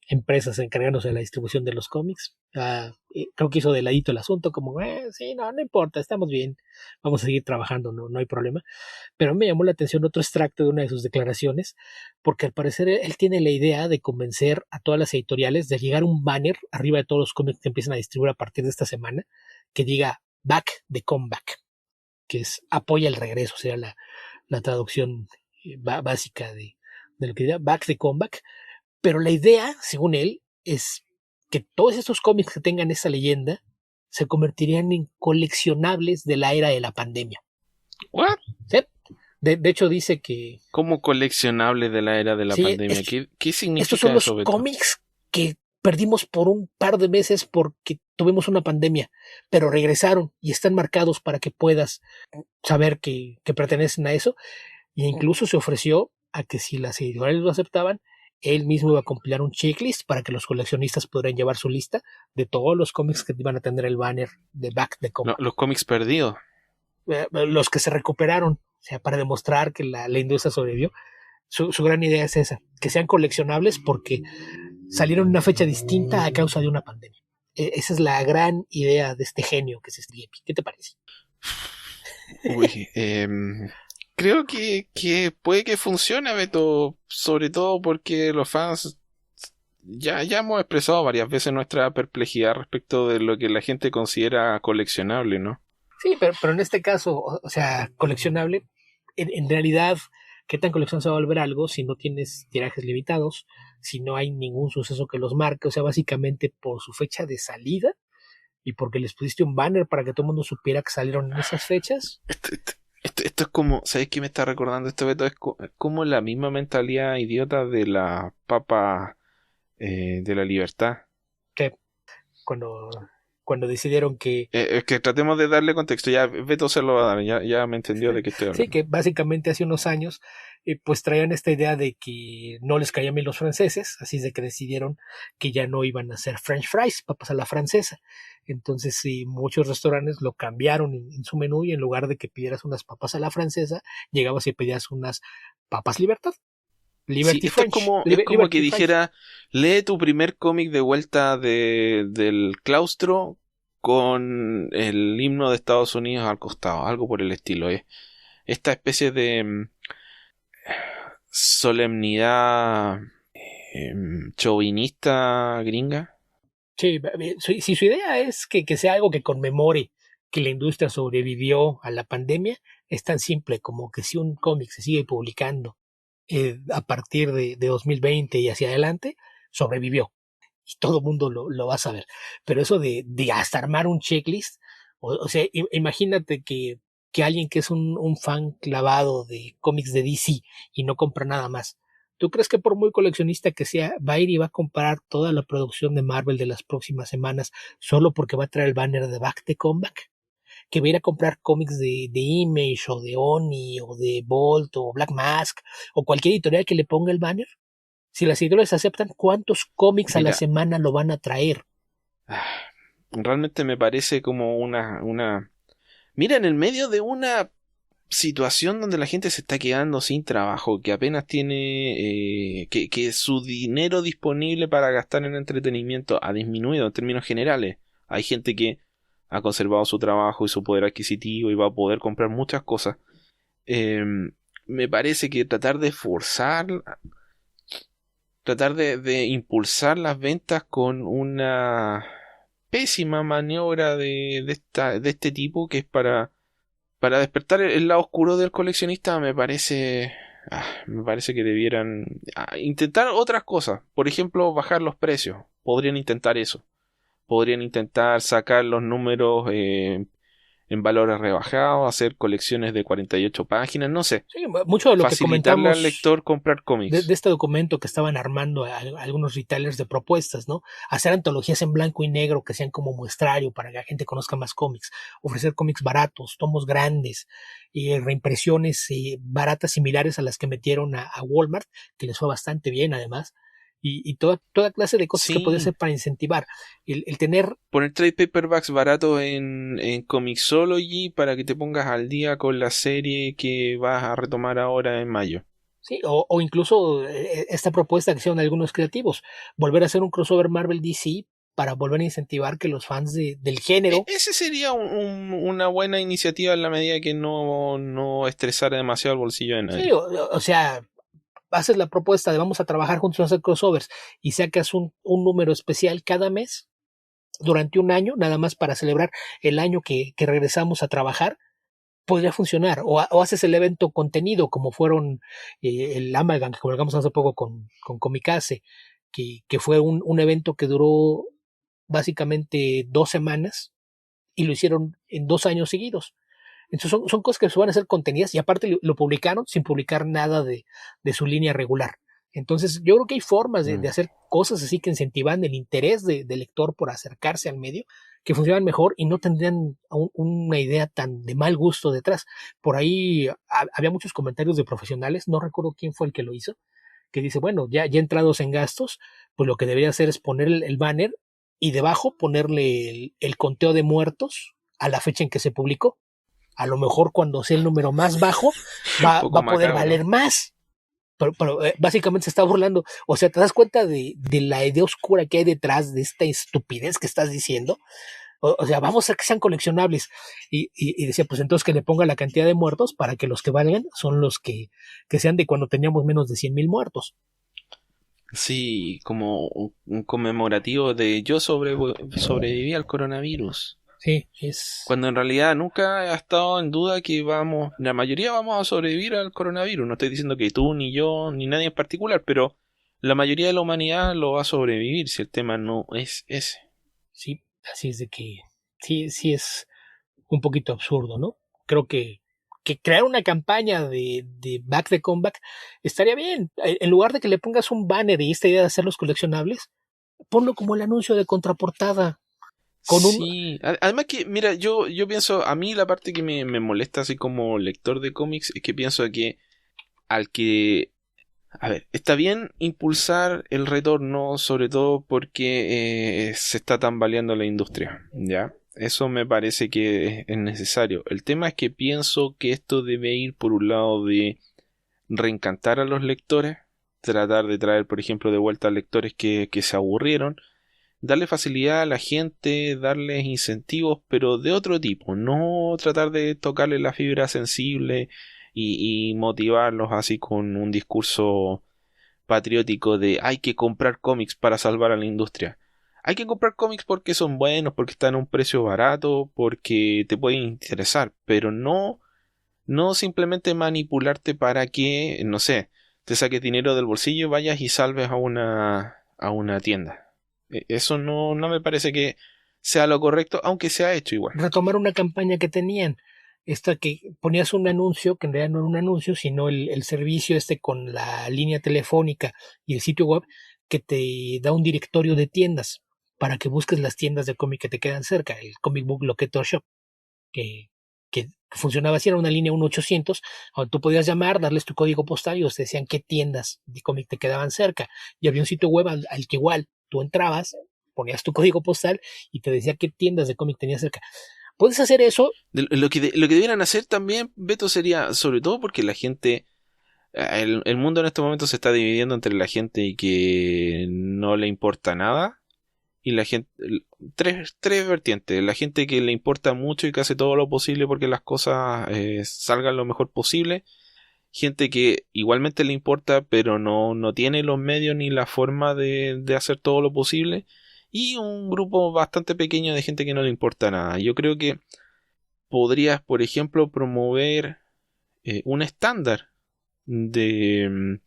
S2: empresas encargándose de la distribución de los cómics. Creo que hizo de ladito el asunto, como, sí, no importa, estamos bien, vamos a seguir trabajando, no hay problema. Pero me llamó la atención otro extracto de una de sus declaraciones, porque al parecer él tiene la idea de convencer a todas las editoriales de llegar un banner arriba de todos los cómics que empiezan a distribuir a partir de esta semana, que diga Back the Comeback, que es apoya el regreso, sería la traducción básica de lo que diría Back the Comeback, pero la idea, según él, es que todos estos cómics que tengan esa leyenda se convertirían en coleccionables de la era de la pandemia.
S1: ¿What?
S2: ¿Sí? De hecho dice que...
S1: ¿Cómo coleccionable de la era de la
S2: sí,
S1: pandemia? ¿Qué significa
S2: estos son los
S1: eso, Beto?
S2: cómics que perdimos por un par de meses porque tuvimos una pandemia, pero regresaron y están marcados para que puedas saber que pertenecen a eso. E incluso se ofreció a que si las editoriales lo aceptaban, él mismo iba a compilar un checklist para que los coleccionistas pudieran llevar su lista de todos los cómics que iban a tener el banner de Back the Comeback.
S1: Los cómics perdidos.
S2: Los que se recuperaron, o sea, para demostrar que la industria sobrevivió. Su gran idea es esa, que sean coleccionables porque salieron en una fecha distinta a causa de una pandemia. Esa es la gran idea de este genio que es Steve Epy. ¿Qué te parece?
S1: Uy, creo que puede que funcione, Beto, sobre todo porque los fans ya hemos expresado varias veces nuestra perplejidad respecto de lo que la gente considera coleccionable, ¿no?
S2: Sí, pero en este caso, o sea, coleccionable, en realidad, ¿qué tan colección se va a volver algo si no tienes tirajes limitados, si no hay ningún suceso que los marque? O sea, básicamente por su fecha de salida y porque les pusiste un banner para que todo el mundo supiera que salieron en esas fechas.
S1: Esto es como, ¿sabes qué me está recordando esto, Beto? Es como la misma mentalidad idiota de la papa de la libertad.
S2: Que cuando decidieron que...
S1: Es que tratemos de darle contexto. Ya Beto se lo va a dar, ya me entendió de qué estoy hablando.
S2: Sí, que básicamente hace unos años pues traían esta idea de que no les caían bien los franceses, así es de que decidieron que ya no iban a hacer French fries, papas a la francesa. Entonces muchos restaurantes lo cambiaron en su menú y en lugar de que pidieras unas papas a la francesa, llegabas y pedías unas papas libertad.
S1: Sí,
S2: Liberty
S1: esto
S2: French.
S1: es como que
S2: Liberty
S1: dijera, lee tu primer cómic de vuelta del claustro con el himno de Estados Unidos al costado, algo por el estilo. Esta especie de solemnidad chauvinista gringa.
S2: Sí, si su idea es que sea algo que conmemore que la industria sobrevivió a la pandemia, es tan simple como que si un cómic se sigue publicando a partir de 2020 y hacia adelante, sobrevivió. Y todo el mundo lo va a saber. Pero eso de hasta armar un checklist, o sea, imagínate que alguien que es un fan clavado de cómics de DC y no compra nada más. ¿Tú crees que por muy coleccionista que sea, va a ir y va a comprar toda la producción de Marvel de las próximas semanas solo porque va a traer el banner de Back the Comeback? ¿Que va a ir a comprar cómics de Image o de Oni o de Bolt o Black Mask o cualquier editorial que le ponga el banner? Si las editoriales aceptan, ¿cuántos cómics a la
S1: Mira,
S2: semana lo van a traer?
S1: realmente me parece como una... Mira, en el medio de una situación donde la gente se está quedando sin trabajo, que apenas tiene que su dinero disponible para gastar en entretenimiento ha disminuido en términos generales. Hay gente que ha conservado su trabajo y su poder adquisitivo y va a poder comprar muchas cosas. Me parece que tratar de impulsar las ventas con una pésima maniobra de este tipo que es para despertar el lado oscuro del coleccionista me parece que debieran intentar otras cosas. Por ejemplo, bajar los precios. Podrían intentar eso. Podrían intentar sacar los números en valores rebajados, hacer colecciones de 48 páginas, no sé.
S2: Sí, mucho de lo que
S1: Facilitarle al
S2: comentamos
S1: lector comprar cómics.
S2: de este documento que estaban armando algunos retailers de propuestas, ¿no? Hacer antologías en blanco y negro que sean como muestrario para que la gente conozca más cómics, ofrecer cómics baratos, tomos grandes y reimpresiones baratas similares a las que metieron a Walmart, que les fue bastante bien además, y toda clase de cosas que podía
S1: Sí,
S2: hacer para incentivar el tener...
S1: poner trade paperbacks baratos en Comixology para que te pongas al día con la serie que vas a retomar ahora en mayo.
S2: Sí, o incluso esta propuesta que hicieron algunos creativos, volver a hacer un crossover Marvel DC para volver a incentivar que los fans del género...
S1: Ese sería una buena iniciativa en la medida que no estresara demasiado el bolsillo de
S2: Sí,
S1: nadie.
S2: o sea, haces la propuesta de vamos a trabajar juntos a hacer crossovers y sacas un número especial cada mes durante un año, nada más para celebrar el año que regresamos a trabajar. podría funcionar. O haces el evento contenido, como fueron el Amalgam, que colgamos hace poco con Comicase, que fue un evento que duró básicamente 2 semanas y lo hicieron en 2 años seguidos. Entonces son cosas que se van a hacer contenidas y aparte lo publicaron sin publicar nada de su línea regular. Entonces yo creo que hay formas de hacer cosas así que incentivan el interés del lector por acercarse al medio, que funcionan mejor y no tendrían una idea tan de mal gusto detrás. Por ahí había muchos comentarios de profesionales, no recuerdo quién fue el que lo hizo, que dice, bueno, ya entrados en gastos, pues lo que debería hacer es poner el banner y debajo ponerle el conteo de muertos a la fecha en que se publicó. A lo mejor cuando sea el número más bajo va a poder valer más. Pero básicamente se está burlando. O sea, ¿te das cuenta de la idea oscura que hay detrás de esta estupidez que estás diciendo? O sea, vamos a que sean coleccionables. Y decía, pues entonces que le ponga la cantidad de muertos para que los que valgan son los que sean de cuando teníamos menos de 100,000 muertos.
S1: Sí, como un conmemorativo de yo sobreviví al coronavirus.
S2: Sí, es...
S1: Cuando en realidad nunca ha estado en duda que la mayoría vamos a sobrevivir al coronavirus. No estoy diciendo que tú, ni yo, ni nadie en particular, pero la mayoría de la humanidad lo va a sobrevivir si el tema no es ese.
S2: Sí, así es de que sí es un poquito absurdo, ¿no? Creo que crear una campaña de Back the Comeback estaría bien. En lugar de que le pongas un banner y esta idea de hacerlos coleccionables, ponlo como el anuncio de contraportada.
S1: Sí, además que, mira, yo pienso, a mí la parte que me molesta así como lector de cómics es que pienso que a ver, está bien impulsar el retorno, sobre todo porque se está tambaleando la industria, ¿ya? Eso me parece que es necesario. El tema es que pienso que esto debe ir por un lado de reencantar a los lectores, tratar de traer, por ejemplo, de vuelta a lectores que se aburrieron, darle facilidad a la gente, darles incentivos, pero de otro tipo, no tratar de tocarle la fibra sensible y motivarlos así con un discurso patriótico de hay que comprar cómics para salvar a la industria. Hay que comprar cómics porque son buenos, porque están a un precio barato, porque te pueden interesar, pero no simplemente manipularte para que, no sé, te saques dinero del bolsillo, vayas y salves a una tienda. Eso no me parece que sea lo correcto, aunque se ha hecho igual.
S2: Retomar una campaña que tenían, esta que ponías un anuncio, que en realidad no era un anuncio, sino el servicio con la línea telefónica y el sitio web que te da un directorio de tiendas para que busques las tiendas de cómic que te quedan cerca, el Comic Book Locator Shop, que funcionaba así, era una línea 1-800, donde tú podías llamar, darles tu código postal y ellos te decían qué tiendas de cómic te quedaban cerca. Y había un sitio web al que igual tú entrabas, ponías tu código postal y te decía qué tiendas de cómic tenías cerca. Puedes hacer eso.
S1: Lo que debieran hacer también, Beto, sería, sobre todo porque la gente, el mundo en estos momentos se está dividiendo entre la gente que no le importa nada y la gente, tres vertientes, la gente que le importa mucho y que hace todo lo posible porque las cosas salgan lo mejor posible, gente que igualmente le importa pero no tiene los medios ni la forma de hacer todo lo posible, y un grupo bastante pequeño de gente que no le importa nada. Yo creo que podrías, por ejemplo, promover un estándar de,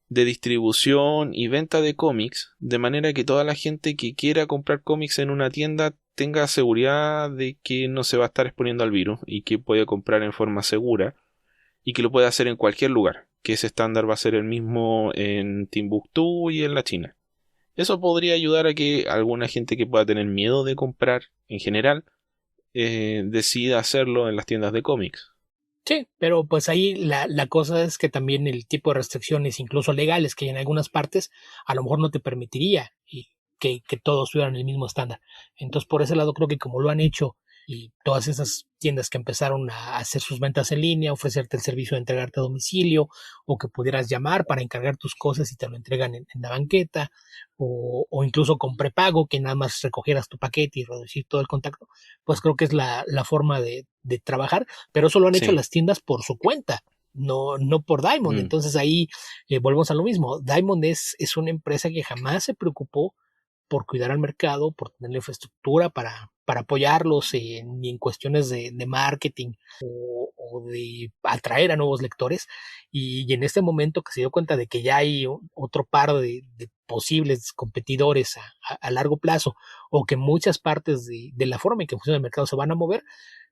S1: de distribución y venta de cómics, de manera que toda la gente que quiera comprar cómics en una tienda tenga seguridad de que no se va a estar exponiendo al virus y que puede comprar en forma segura y que lo puede hacer en cualquier lugar, que ese estándar va a ser el mismo en Timbuktu y en la China. Eso podría ayudar a que alguna gente que pueda tener miedo de comprar en general decida hacerlo en las tiendas de cómics.
S2: Sí, pero pues ahí la cosa es que también el tipo de restricciones, incluso legales, que hay en algunas partes, a lo mejor no te permitiría y que todos tuvieran el mismo estándar. Entonces, por ese lado, creo que como lo han hecho y todas esas tiendas que empezaron a hacer sus ventas en línea, ofrecerte el servicio de entregarte a domicilio, o que pudieras llamar para encargar tus cosas y te lo entregan en la banqueta, o incluso con prepago, que nada más recogieras tu paquete y reducir todo el contacto, pues creo que es la forma de trabajar, pero eso lo han hecho las tiendas por su cuenta, no por Diamond. Entonces ahí volvemos a lo mismo. Diamond es una empresa que jamás se preocupó por cuidar al mercado, por tener la infraestructura para para apoyarlos en cuestiones de marketing o de atraer a nuevos lectores, y en este momento que se dio cuenta de que ya hay otro par de posibles competidores a largo plazo, o que muchas partes de la forma en que funciona el mercado se van a mover,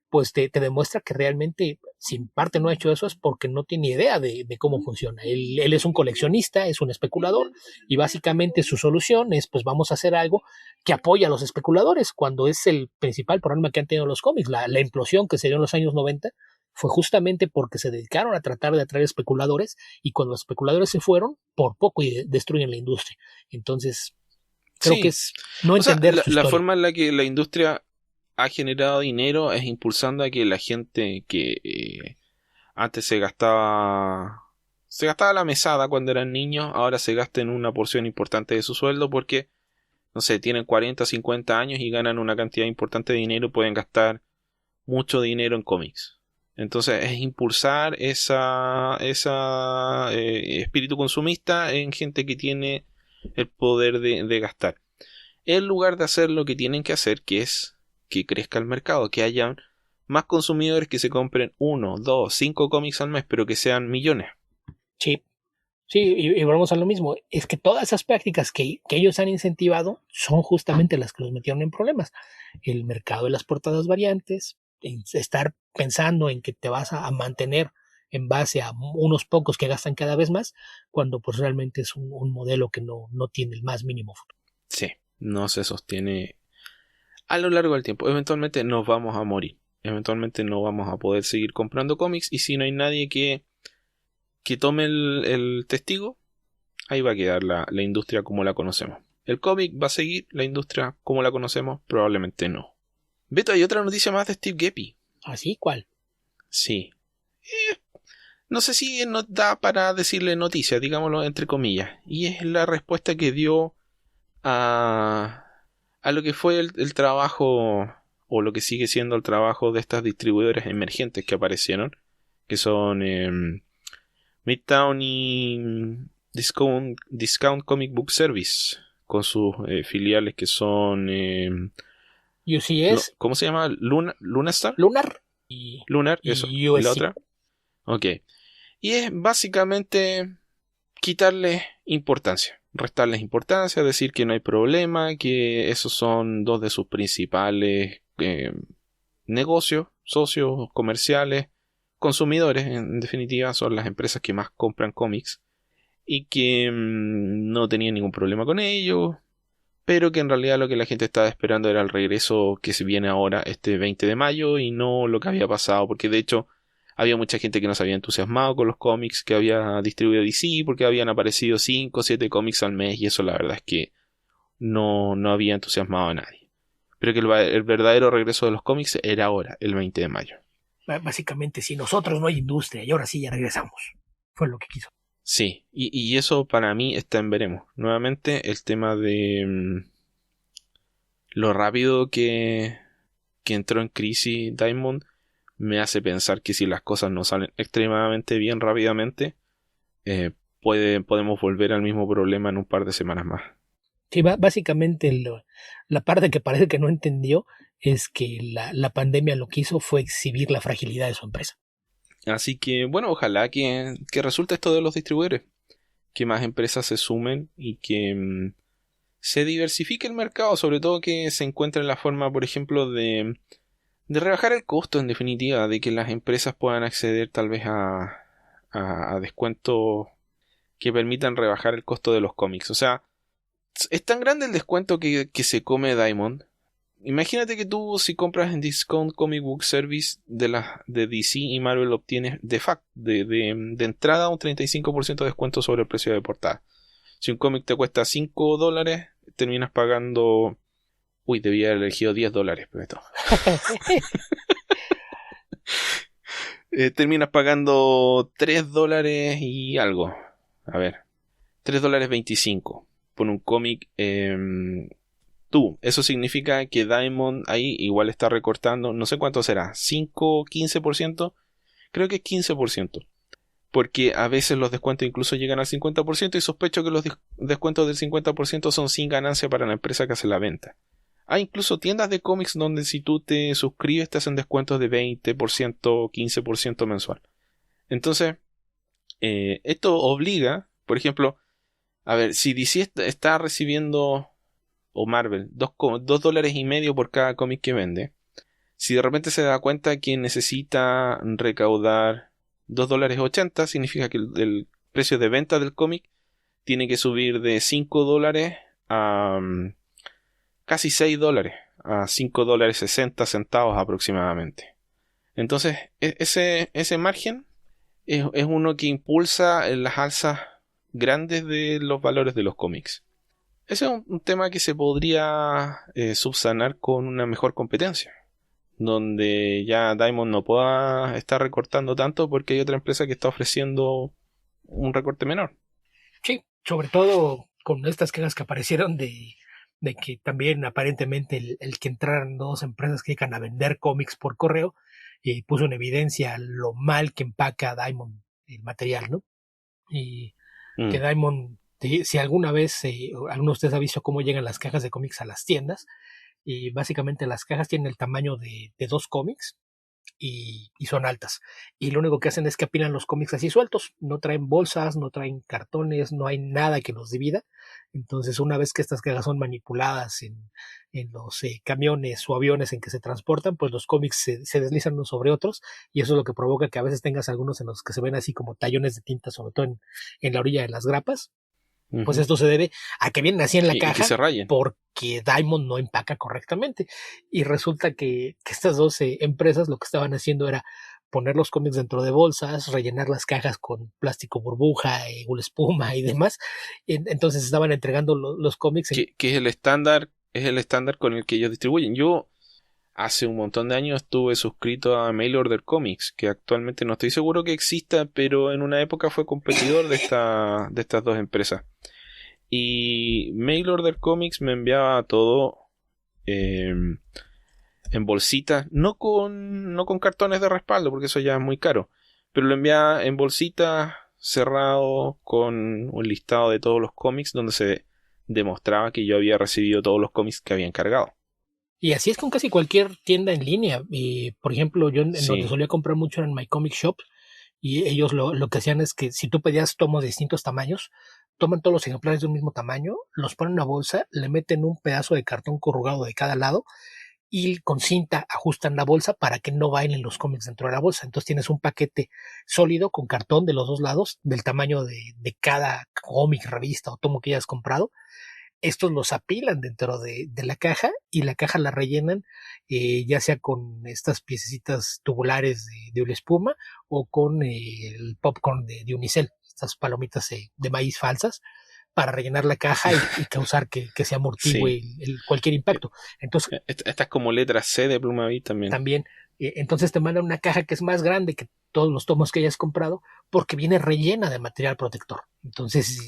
S2: pues te demuestra que realmente, si en parte no ha hecho eso, es porque no tiene idea de cómo funciona. Él es un coleccionista, es un especulador, y básicamente su solución es, pues vamos a hacer algo que apoya a los especuladores, cuando es el principal problema que han tenido los cómics. La implosión que se dio en los años 90 fue justamente porque se dedicaron a tratar de atraer especuladores, y cuando los especuladores se fueron, por poco y destruyen la industria. Entonces, creo que
S1: Sí,
S2: es no
S1: o sea,
S2: entender su
S1: la
S2: historia.
S1: forma en la que la industria ha generado dinero es impulsando a que la gente que antes se gastaba la mesada cuando eran niños, ahora se gasten una porción importante de su sueldo porque, no sé, tienen 40 o 50 años y ganan una cantidad importante de dinero y pueden gastar mucho dinero en cómics. Entonces es impulsar esa espíritu consumista en gente que tiene el poder de gastar. En lugar de hacer lo que tienen que hacer, que es que crezca el mercado, que haya más consumidores que se compren 1, 2, 5 cómics al mes, pero que sean millones.
S2: Sí, sí, y volvemos a lo mismo. Es que todas esas prácticas que ellos han incentivado son justamente las que los metieron en problemas. El mercado de las portadas variantes, estar pensando en que te vas a mantener en base a unos pocos que gastan cada vez más, cuando pues realmente es un modelo que no tiene el más mínimo futuro.
S1: Sí, no se sostiene a lo largo del tiempo. Eventualmente nos vamos a morir. Eventualmente no vamos a poder seguir comprando cómics, y si no hay nadie que tome el testigo, ahí va a quedar la industria como la conocemos. ¿El cómic va a seguir la industria como la conocemos? Probablemente no. Beto, hay otra noticia más de Steve Geppi.
S2: ¿Así? ¿Cuál?
S1: Sí. No sé si nos da para decirle noticia, digámoslo entre comillas. Y es la respuesta que dio a lo que fue el trabajo, o lo que sigue siendo el trabajo de estas distribuidoras emergentes que aparecieron, que son Midtown y Discount Comic Book Service, con sus filiales que son
S2: UCS,
S1: ¿cómo se llama? Lunastar.
S2: Lunar
S1: Lunar,
S2: y
S1: eso. ¿Y
S2: USC.
S1: la otra? Ok. Y es básicamente quitarles importancia, restarles importancia, decir que no hay problema, que esos son dos de sus principales negocios, socios comerciales, consumidores, en definitiva, son las empresas que más compran cómics, y que no tenían ningún problema con ello, pero que en realidad lo que la gente estaba esperando era el regreso que se viene ahora este 20 de mayo y no lo que había pasado, porque de hecho había mucha gente que no se había entusiasmado con los cómics que había distribuido DC, porque habían aparecido 5 o 7 cómics al mes, y eso la verdad es que no había entusiasmado a nadie. Pero que el verdadero regreso de los cómics era ahora, el 20 de mayo.
S2: Básicamente, si nosotros no hay industria, y ahora sí ya regresamos. Fue lo que quiso.
S1: Sí, y eso para mí está en veremos. Nuevamente el tema de lo rápido que entró en crisis Diamond me hace pensar que si las cosas no salen extremadamente bien rápidamente, podemos volver al mismo problema en un par de semanas más.
S2: Sí, básicamente la parte que parece que no entendió es que la pandemia lo que hizo fue exhibir la fragilidad de su empresa.
S1: Así que, bueno, ojalá que resulte esto de los distribuidores, que más empresas se sumen y que se diversifique el mercado, sobre todo que se encuentre la forma, por ejemplo, de rebajar el costo, en definitiva, de que las empresas puedan acceder tal vez a descuentos que permitan rebajar el costo de los cómics. O sea, es tan grande el descuento que se come Diamond. Imagínate que tú, si compras en Discount Comic Book Service de DC y Marvel, obtienes de entrada un 35% de descuento sobre el precio de portada. Si un cómic te cuesta $5, terminas pagando... Uy, debía haber elegido $10, pero esto. Terminas pagando $3 y algo. A ver, $3.25 por un cómic. Eso significa que Diamond ahí igual está recortando, no sé cuánto será, 5, 15%, creo que es 15%, porque a veces los descuentos incluso llegan al 50%, y sospecho que los descuentos del 50% son sin ganancia para la empresa que hace la venta. Hay incluso tiendas de cómics donde si tú te suscribes te hacen descuentos de 20%, 15% mensual. Entonces, esto obliga, por ejemplo, a ver, si DC está recibiendo, o Marvel, $2.50 por cada cómic que vende, si de repente se da cuenta que necesita recaudar $2.80, significa que el precio de venta del cómic tiene que subir de $5 a casi $6, a $5.60 aproximadamente. Entonces, ese margen es uno que impulsa las alzas grandes de los valores de los cómics. Ese es un tema que se podría subsanar con una mejor competencia, donde ya Diamond no pueda estar recortando tanto porque hay otra empresa que está ofreciendo un recorte menor.
S2: Sí, sobre todo con estas quejas que aparecieron de que también aparentemente el que entraran dos empresas que llegan a vender cómics por correo puso en evidencia lo mal que empaca Diamond el material, ¿no? Y que Diamond, si alguna vez alguno de ustedes ha visto cómo llegan las cajas de cómics a las tiendas, y básicamente las cajas tienen el tamaño de dos cómics y son altas. Y lo único que hacen es que apilan los cómics así sueltos. No traen bolsas, no traen cartones, no hay nada que los divida. Entonces, una vez que estas cajas son manipuladas en los camiones o aviones en que se transportan, pues los cómics se deslizan unos sobre otros, y eso es lo que provoca que a veces tengas algunos en los que se ven así como tallones de tinta, sobre todo en la orilla de las grapas. Pues esto se debe a que vienen así en la caja
S1: que se rayen,
S2: porque Diamond no empaca correctamente. Y resulta que estas dos empresas lo que estaban haciendo era poner los cómics dentro de bolsas, rellenar las cajas con plástico burbuja, gula espuma y demás. Entonces estaban entregando los cómics.
S1: Que es el estándar con el que ellos distribuyen. Yo hace un montón de años estuve suscrito a Mail Order Comics, que actualmente no estoy seguro que exista, pero en una época fue competidor de estas dos empresas. Y Mail Order Comics me enviaba todo en bolsitas, no con cartones de respaldo, porque eso ya es muy caro, pero lo enviaba en bolsitas cerrado con un listado de todos los cómics donde se demostraba que yo había recibido todos los cómics que había encargado.
S2: Y así es con casi cualquier tienda en línea. Por ejemplo, yo en donde solía comprar mucho era en My Comic Shop, y ellos lo que hacían es que si tú pedías tomos de distintos tamaños, toman todos los ejemplares de un mismo tamaño, los ponen en una bolsa, le meten un pedazo de cartón corrugado de cada lado y con cinta ajustan la bolsa para que no bailen los cómics dentro de la bolsa. Entonces tienes un paquete sólido con cartón de los dos lados del tamaño de cada cómic, revista o tomo que hayas comprado. Estos los apilan dentro de la caja y la caja la rellenan ya sea con estas piececitas tubulares de una espuma o con el popcorn de unicel, estas palomitas de maíz falsas, para rellenar la caja y causar que se amortigue cualquier impacto. Entonces,
S1: esta es como letra C de Plumavit también.
S2: Entonces te mandan una caja que es más grande que todos los tomos que hayas comprado porque viene rellena de material protector. Entonces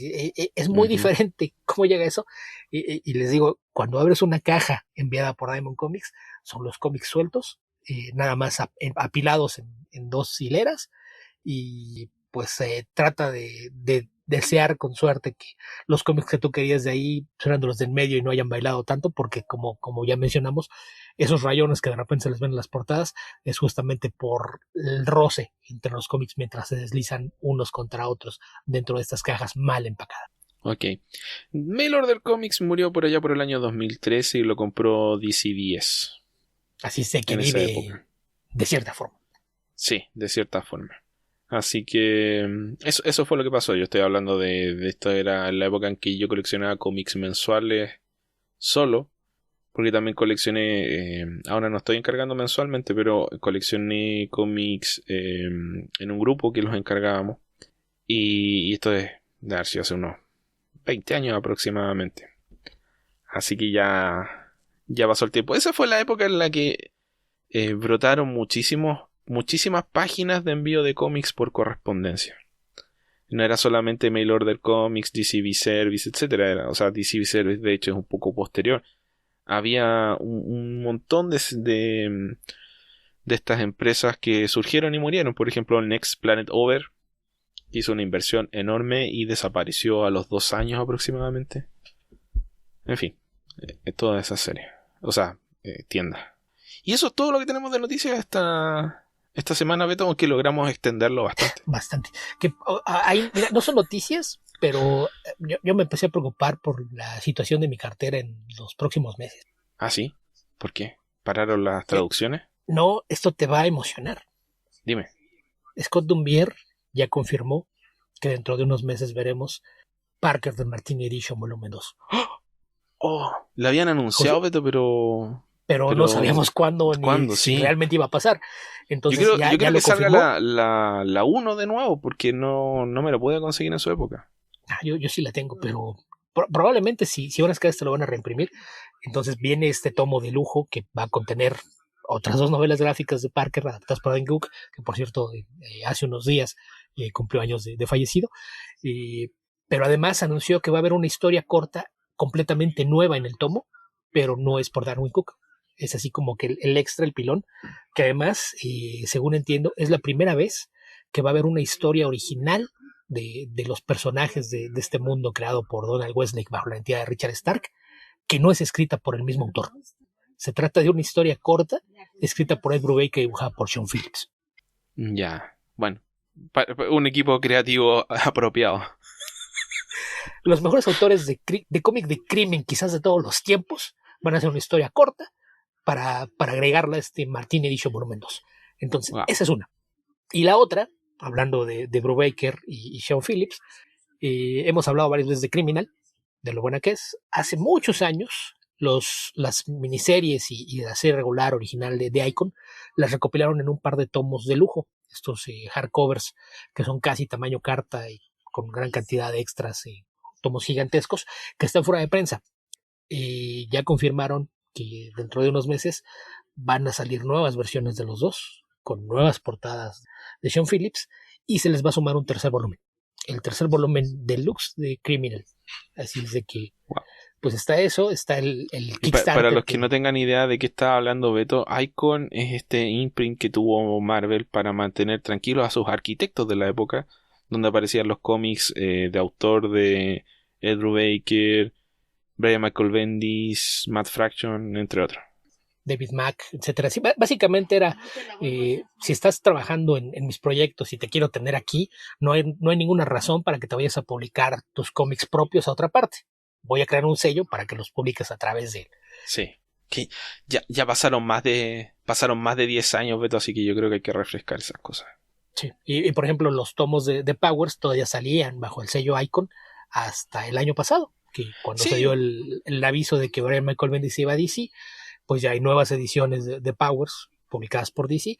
S2: es muy diferente cómo llega eso. Y les digo, cuando abres una caja enviada por Diamond Comics, son los cómics sueltos, nada más apilados en dos hileras, y pues se trata de desear con suerte que los cómics que tú querías de ahí sean los del medio y no hayan bailado tanto, porque como ya mencionamos, esos rayones que de repente se les ven en las portadas es justamente por el roce entre los cómics mientras se deslizan unos contra otros dentro de estas cajas mal empacadas.
S1: Ok. Mail Order Comics murió por allá por el año 2013 y lo compró DC-10.
S2: Así sé que vive de cierta forma.
S1: Sí, de cierta forma. Así que eso fue lo que pasó. Yo estoy hablando de esto, era la época en que yo coleccionaba cómics mensuales solo, porque también coleccioné, ahora no estoy encargando mensualmente, pero coleccioné cómics en un grupo que los encargábamos, y esto es de haber sido hace unos 20 años aproximadamente. Así que ya pasó el tiempo. Esa fue la época en la que brotaron muchísimas páginas de envío de cómics por correspondencia. No era solamente Mail Order Comics, DCB Service, etc. O sea, DCB Service de hecho es un poco posterior. Había un montón de estas empresas que surgieron y murieron. Por ejemplo, Next Planet Over hizo una inversión enorme y desapareció a los 2 años aproximadamente. En fin, toda esa serie. O sea, tienda. Y eso es todo lo que tenemos de noticias esta semana, Beto, aunque logramos extenderlo bastante.
S2: Bastante. Mira, no son noticias, pero yo me empecé a preocupar por la situación de mi cartera en los próximos meses.
S1: ¿Ah, sí? ¿Por qué? ¿Pararon las traducciones?
S2: No, esto te va a emocionar.
S1: Dime.
S2: Scott Dumbier ya confirmó que dentro de unos meses veremos Parker the Martini Edition volumen 2.
S1: Oh, la habían anunciado, Beto,
S2: pero no sabíamos cuándo ni
S1: sí.
S2: si realmente iba a pasar. Entonces
S1: yo
S2: ya
S1: creo
S2: lo
S1: que
S2: confirmó.
S1: salga la 1 de nuevo, porque no me la pude conseguir en su época.
S2: Yo sí la tengo, pero probablemente si van a sacar esto lo van a reimprimir. Entonces viene este tomo de lujo que va a contener otras 2 novelas gráficas de Parker adaptadas por Dan Cook, que por cierto hace unos días cumplió años de fallecido. Pero además anunció que va a haber una historia corta completamente nueva en el tomo, pero no es por Darwin Cook. Es así como que el extra, el pilón, que además, según entiendo, es la primera vez que va a haber una historia original de los personajes de este mundo creado por Donald Westlake bajo la identidad de Richard Stark, que no es escrita por el mismo autor. Se trata de una historia corta escrita por Ed Brubaker y dibujada por Sean Phillips.
S1: Ya, bueno, un equipo creativo apropiado.
S2: Los mejores autores de cómic de crimen quizás de todos los tiempos van a hacer una historia corta para agregarla a este Martin Edition Volumen 2. Entonces, esa es una. Y la otra, hablando de Brubaker y Sean Phillips, hemos hablado varias veces de Criminal, de lo buena que es. Hace muchos años, las miniseries y la serie regular original de Icon las recopilaron en un par de tomos de lujo, estos hardcovers que son casi tamaño carta y con gran cantidad de extras, tomos gigantescos que están fuera de prensa. Ya confirmaron que dentro de unos meses van a salir nuevas versiones de los dos, con nuevas portadas de Sean Phillips, y se les va a sumar un tercer volumen, el tercer volumen deluxe de Criminal. Así es de que, pues está eso, está el Kickstarter.
S1: Para los que no tengan idea de qué está hablando Beto, Icon es este imprint que tuvo Marvel para mantener tranquilos a sus arquitectos de la época, donde aparecían los cómics de autor de Ed Brubaker, Brian Michael Bendis, Matt Fraction, entre otros.
S2: David Mack, etcétera. Sí, básicamente era, si estás trabajando en mis proyectos y te quiero tener aquí, no hay ninguna razón para que te vayas a publicar tus cómics propios a otra parte. Voy a crear un sello para que los publiques a través de él.
S1: Sí, que ya pasaron más de 10 años, Beto, así que yo creo que hay que refrescar esas cosas.
S2: Sí, y por ejemplo, los tomos de Powers todavía salían bajo el sello Icon hasta el año pasado, que cuando se dio el aviso de que Brian Michael Bendis iba a DC, pues ya hay nuevas ediciones de Powers publicadas por DC,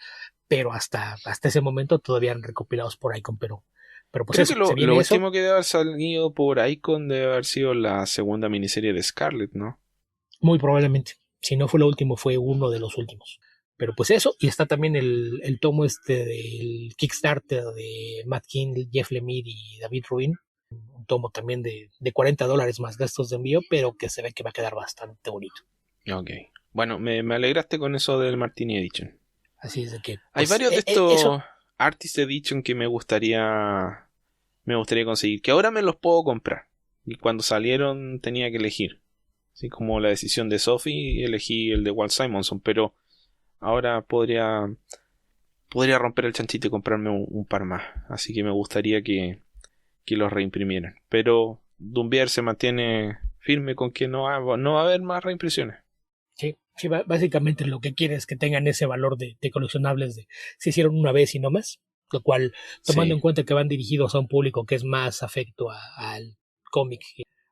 S2: pero hasta ese momento todavía eran recopilados por Icon, pero pues
S1: creo que lo último que debe haber salido por Icon debe haber sido la segunda miniserie de Scarlet, ¿no?
S2: Muy probablemente. Si no fue lo último, fue uno de los últimos. Pero pues eso, y está también el tomo del Kickstarter de Matt King, Jeff Lemire y David Rubin. Un tomo también de $40 más gastos de envío, pero que se ve que va a quedar bastante bonito.
S1: Ok. Bueno, me alegraste con eso del Martini Edition.
S2: Así es de que...
S1: Hay varios de estos Artist Edition que me gustaría conseguir, que ahora me los puedo comprar. Y cuando salieron tenía que elegir. Así como la decisión de Sophie, elegí el de Walt Simonson, pero ahora podría romper el chanchito y comprarme un par más. Así que me gustaría que los reimprimieran. Pero Dumbier se mantiene firme con que no va a haber más reimpresiones.
S2: Sí, básicamente lo que quiere es que tengan ese valor de coleccionables se hicieron una vez y no más, lo cual, tomando en cuenta que van dirigidos a un público que es más afecto al cómic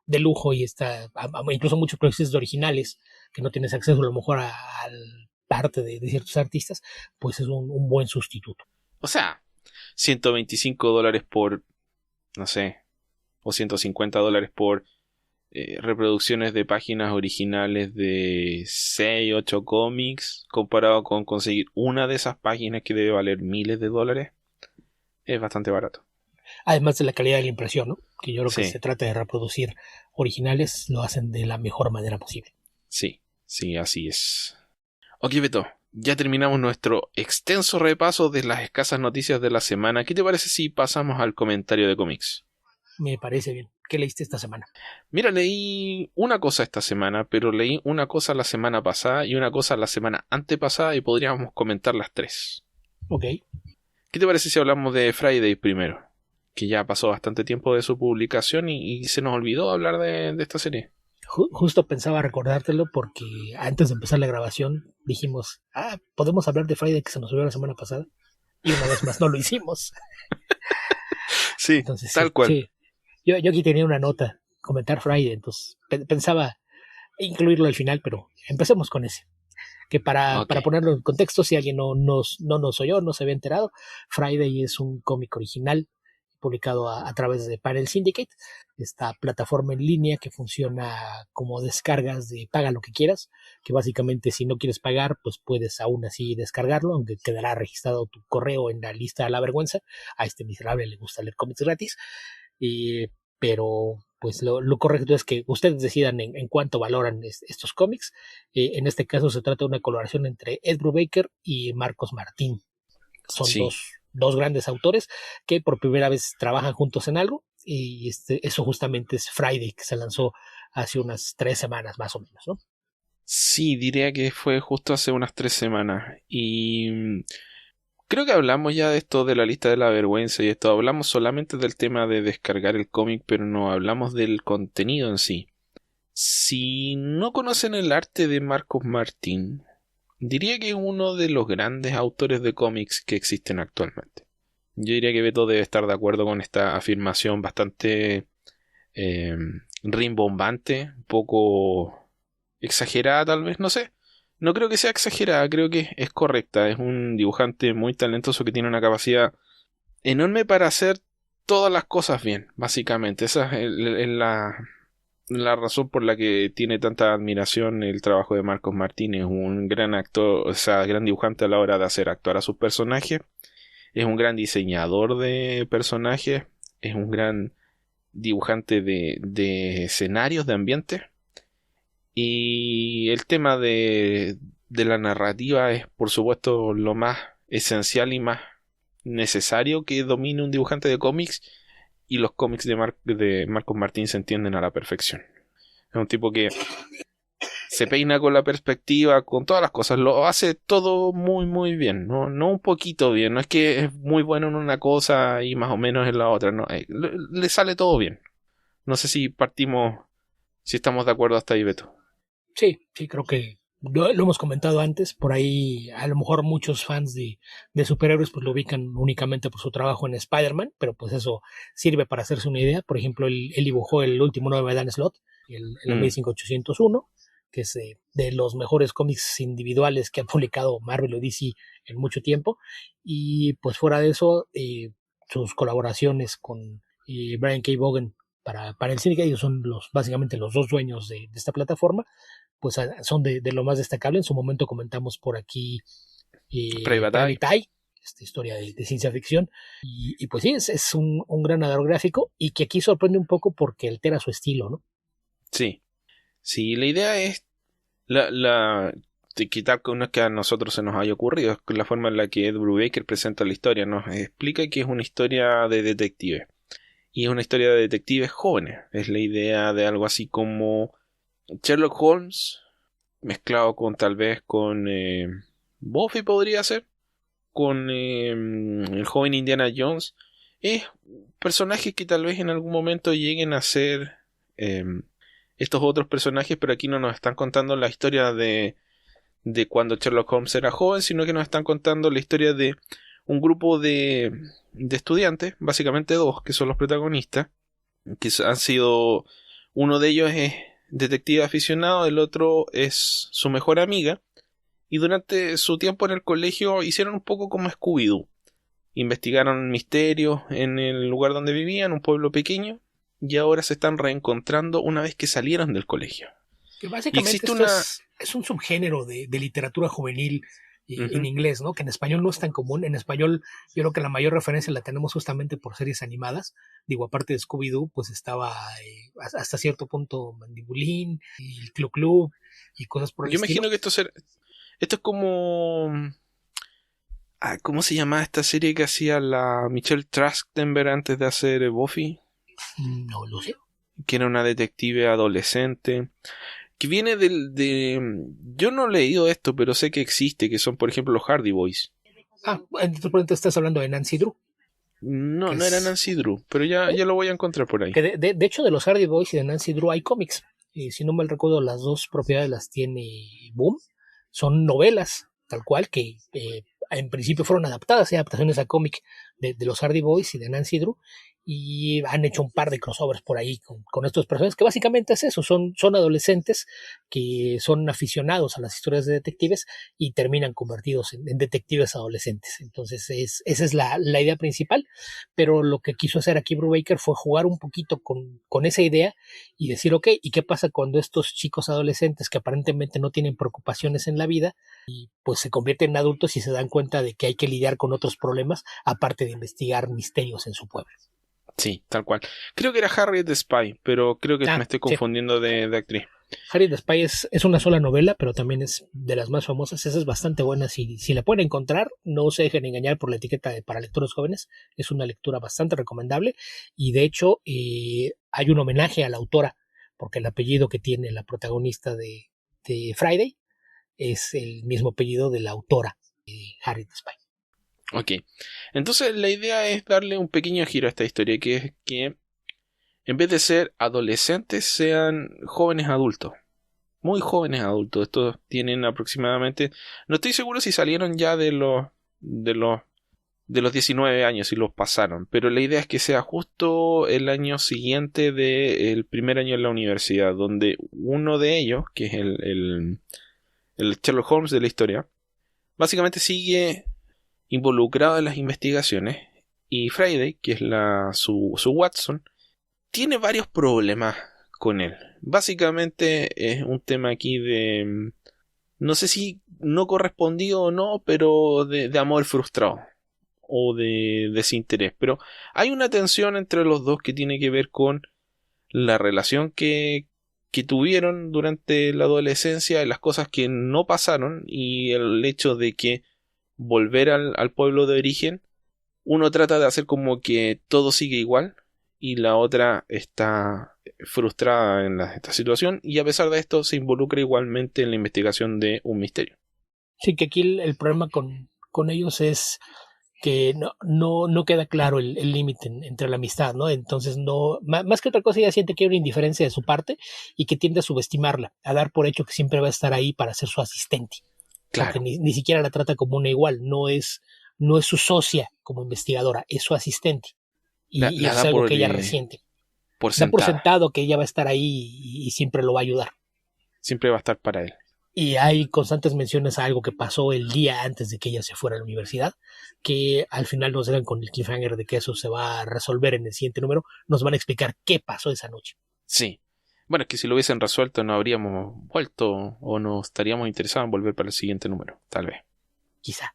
S2: de lujo y incluso muchos colecciones originales que no tienes acceso a lo mejor al parte de ciertos artistas, pues es un buen sustituto.
S1: O sea, $125 por, no sé, o $150 por reproducciones de páginas originales de 6, 8 cómics, comparado con conseguir una de esas páginas que debe valer miles de dólares, es bastante barato.
S2: Además de la calidad de la impresión, ¿no? Que yo creo que se trata de reproducir originales, lo hacen de la mejor manera posible.
S1: Sí, así es. Ok, Beto, ya terminamos nuestro extenso repaso de las escasas noticias de la semana. ¿Qué te parece si pasamos al comentario de cómics?
S2: Me parece bien. ¿Qué leíste esta semana?
S1: Mira, leí una cosa esta semana, pero leí una cosa la semana pasada y una cosa la semana antepasada y podríamos comentar las tres.
S2: Ok.
S1: ¿Qué te parece si hablamos de Friday primero? Que ya pasó bastante tiempo de su publicación y se nos olvidó hablar de esta serie.
S2: Justo pensaba recordártelo porque antes de empezar la grabación dijimos, podemos hablar de Friday que se nos subió la semana pasada. Y una vez más no lo hicimos.
S1: Sí,
S2: Entonces,
S1: tal cual.
S2: Sí. Yo aquí tenía una nota, comentar Friday, entonces pensaba incluirlo al final, pero empecemos con ese. Que para
S1: Okay.
S2: ponerlo en contexto, si alguien no nos oyó, no se había enterado, Friday es un cómic original publicado a través de Panel Syndicate, esta plataforma en línea que funciona como descargas de paga lo que quieras, que básicamente si no quieres pagar, pues puedes aún así descargarlo, aunque quedará registrado tu correo en la lista de la vergüenza. A este miserable le gusta leer cómics gratis, pero pues lo correcto es que ustedes decidan en cuánto valoran estos cómics. En este caso se trata de una colaboración entre Ed Brubaker y Marcos Martín. Son
S1: Sí.
S2: dos grandes autores que por primera vez trabajan juntos en algo, y eso justamente es Friday, que se lanzó hace unas 3 semanas más o menos, ¿no?
S1: Sí, diría que fue justo hace unas 3 semanas. Y creo que hablamos ya de esto de la lista de la vergüenza y esto. Hablamos solamente del tema de descargar el cómic, pero no hablamos del contenido en sí. Si no conocen el arte de Marcos Martín, diría que es uno de los grandes autores de cómics que existen actualmente. Yo diría que Beto debe estar de acuerdo con esta afirmación bastante eh, rimbombante, un poco exagerada tal vez, no sé. No creo que sea exagerada, creo que es correcta. Es un dibujante muy talentoso que tiene una capacidad enorme para hacer todas las cosas bien, básicamente. Esa es la razón por la que tiene tanta admiración el trabajo de Marcos Martínez. Un gran actor, o sea, gran dibujante a la hora de hacer actuar a sus personajes. Es un gran diseñador de personajes. Es un gran dibujante de escenarios, de ambientes. Y el tema de la narrativa es, por supuesto, lo más esencial y más necesario que domine un dibujante de cómics. Y los cómics de Marcos Martín se entienden a la perfección. Es un tipo que se peina con la perspectiva, con todas las cosas. Lo hace todo muy, muy bien. No un poquito bien. No es que es muy bueno en una cosa y más o menos en la otra. No, le sale todo bien. No sé si partimos, si estamos de acuerdo hasta ahí, Beto.
S2: Sí, creo que lo hemos comentado antes. Por ahí, a lo mejor muchos fans de superhéroes pues lo ubican únicamente por su trabajo en Spider-Man, pero pues eso sirve para hacerse una idea. Por ejemplo, él dibujó el último 9 de Dan Slott, el Amazing 801, que es de los mejores cómics individuales que ha publicado Marvel o DC en mucho tiempo. Y pues fuera de eso, sus colaboraciones con Brian K. Vaughan para el cine, que ellos son básicamente los dos dueños de esta plataforma, pues son de lo más destacable. En su momento comentamos por aquí
S1: Private Eye.
S2: Private Eye, esta historia de ciencia ficción, y pues sí, es un gran nadador gráfico, y que aquí sorprende un poco porque altera su estilo, ¿no?
S1: Sí. Sí, la idea es de quitar con una que a nosotros se nos haya ocurrido, es la forma en la que Ed Brubaker presenta la historia. Nos explica que es una historia de detective. Y es una historia de detectives jóvenes. Es la idea de algo así como Sherlock Holmes mezclado con tal vez con Buffy podría ser, con el joven Indiana Jones. Es personajes que tal vez en algún momento lleguen a ser eh, estos otros personajes, pero aquí no nos están contando la historia de cuando Sherlock Holmes era joven, sino que nos están contando la historia de un grupo de estudiantes, básicamente dos, que son los protagonistas, que han sido, uno de ellos es detective aficionado, el otro es su mejor amiga, y durante su tiempo en el colegio hicieron un poco como Scooby-Doo. Investigaron misterios en el lugar donde vivían, un pueblo pequeño, y ahora se están reencontrando una vez que salieron del colegio.
S2: Que
S1: Y
S2: básicamente
S1: existe
S2: esto
S1: una...
S2: es un subgénero de literatura juvenil en
S1: Ujú.
S2: inglés, ¿no? Que en español no es tan común. En español yo creo que la mayor referencia la tenemos justamente por series animadas. Digo, aparte de Scooby-Doo, pues estaba hasta cierto punto Mandibulín, y el Club Club y cosas por el
S1: Yo
S2: estilo.
S1: imagino que esto es como... ¿cómo se llamaba esta serie que hacía la Michelle Trachtenberg antes de hacer Buffy?
S2: No lo sé.
S1: que era una detective adolescente, que viene yo no he leído esto, pero sé que existe, que son por ejemplo los Hardy Boys.
S2: Entonces estás hablando de Nancy Drew.
S1: No, no era Nancy Drew, pero ya lo voy a encontrar por ahí.
S2: Que de hecho de los Hardy Boys y de Nancy Drew hay cómics. Si no mal recuerdo, las dos propiedades las tiene Boom. Son novelas, tal cual, que en principio fueron adaptaciones a cómic de los Hardy Boys y de Nancy Drew, y han hecho un par de crossovers por ahí con estos personajes, que básicamente es eso, son adolescentes que son aficionados a las historias de detectives y terminan convertidos en detectives adolescentes. Entonces esa es la idea principal, pero lo que quiso hacer aquí Brubaker fue jugar un poquito con esa idea y decir, ok, ¿y qué pasa cuando estos chicos adolescentes que aparentemente no tienen preocupaciones en la vida, y pues se convierten en adultos y se dan cuenta de que hay que lidiar con otros problemas aparte de investigar misterios en su pueblo?
S1: Sí, tal cual. Creo que era Harriet the Spy, pero creo que me estoy
S2: Sí.
S1: confundiendo de actriz.
S2: Harriet the Spy es una sola novela, pero también es de las más famosas. Esa es bastante buena. Si la pueden encontrar, no se dejen engañar por la etiqueta de para lectores jóvenes. Es una lectura bastante recomendable. Y de hecho, hay un homenaje a la autora, porque el apellido que tiene la protagonista de Friday es el mismo apellido de la autora de Harriet the Spy.
S1: Ok, entonces la idea es darle un pequeño giro a esta historia, que es que en vez de ser adolescentes sean jóvenes adultos, muy jóvenes adultos. Estos tienen aproximadamente, no estoy seguro si salieron ya de los 19 años y los pasaron, pero la idea es que sea justo el año siguiente del primer año en la universidad, donde uno de ellos, que es el Sherlock Holmes de la historia, básicamente sigue involucrado en las investigaciones, y Friday, que es su Watson, tiene varios problemas con él. Básicamente es un tema aquí de, no sé si no correspondido o no, pero de amor frustrado o de desinterés. Pero hay una tensión entre los dos que tiene que ver con la relación que tuvieron durante la adolescencia, las cosas que no pasaron y el hecho de que volver al pueblo de origen, uno trata de hacer como que todo sigue igual y la otra está frustrada en esta situación, y a pesar de esto se involucra igualmente en la investigación de un misterio.
S2: Sí, que aquí el problema con ellos es que no queda claro el límite entre la amistad, ¿no? Entonces más que otra cosa, ella siente que hay una indiferencia de su parte y que tiende a subestimarla, a dar por hecho que siempre va a estar ahí para ser su asistente.
S1: Claro.
S2: Porque ni siquiera la trata como una igual, no es su socia como investigadora, es su asistente. Y eso es algo que ella resiente. Da por sentado que ella va a estar ahí y siempre lo va a ayudar.
S1: Siempre va a estar para él.
S2: Y hay constantes menciones a algo que pasó el día antes de que ella se fuera a la universidad, que al final nos dejan con el cliffhanger de que eso se va a resolver en el siguiente número. Nos van a explicar qué pasó esa noche.
S1: Sí. Bueno, es que si lo hubiesen resuelto no habríamos vuelto o no estaríamos interesados en volver para el siguiente número, tal vez.
S2: Quizás.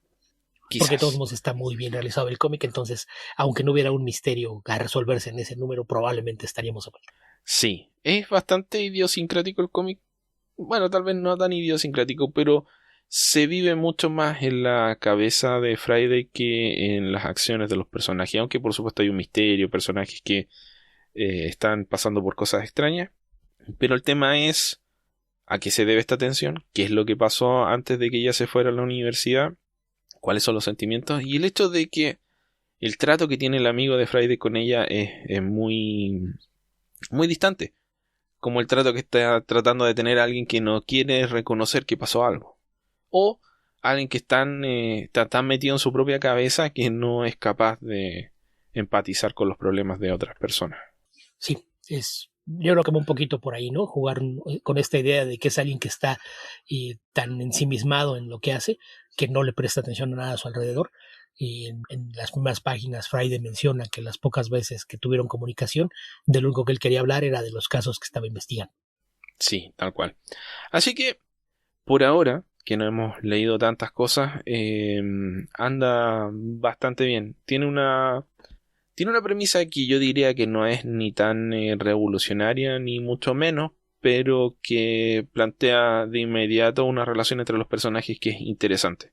S1: Quizás.
S2: Porque de todos modos está muy bien realizado el cómic, entonces, aunque no hubiera un misterio a resolverse en ese número, probablemente estaríamos a vuelta.
S1: Sí, es bastante idiosincrático el cómic. Bueno, tal vez no tan idiosincrático, pero se vive mucho más en la cabeza de Friday que en las acciones de los personajes, aunque por supuesto hay un misterio, personajes que están pasando por cosas extrañas, pero el tema es a qué se debe esta tensión, qué es lo que pasó antes de que ella se fuera a la universidad, cuáles son los sentimientos, y el hecho de que el trato que tiene el amigo de Friday con ella es muy, muy distante, como el trato que está tratando de tener alguien que no quiere reconocer que pasó algo, o alguien que está tan metido en su propia cabeza que no es capaz de empatizar con los problemas de otras personas.
S2: Sí, yo creo que va un poquito por ahí, ¿no? Jugar con esta idea de que es alguien que está tan ensimismado en lo que hace que no le presta atención a nada a su alrededor. Y en las primeras páginas Friday menciona que las pocas veces que tuvieron comunicación, de lo único que él quería hablar era de los casos que estaba investigando.
S1: Sí, tal cual. Así que, por ahora, que no hemos leído tantas cosas, anda bastante bien. Tiene una premisa que yo diría que no es ni tan revolucionaria ni mucho menos, pero que plantea de inmediato una relación entre los personajes que es interesante.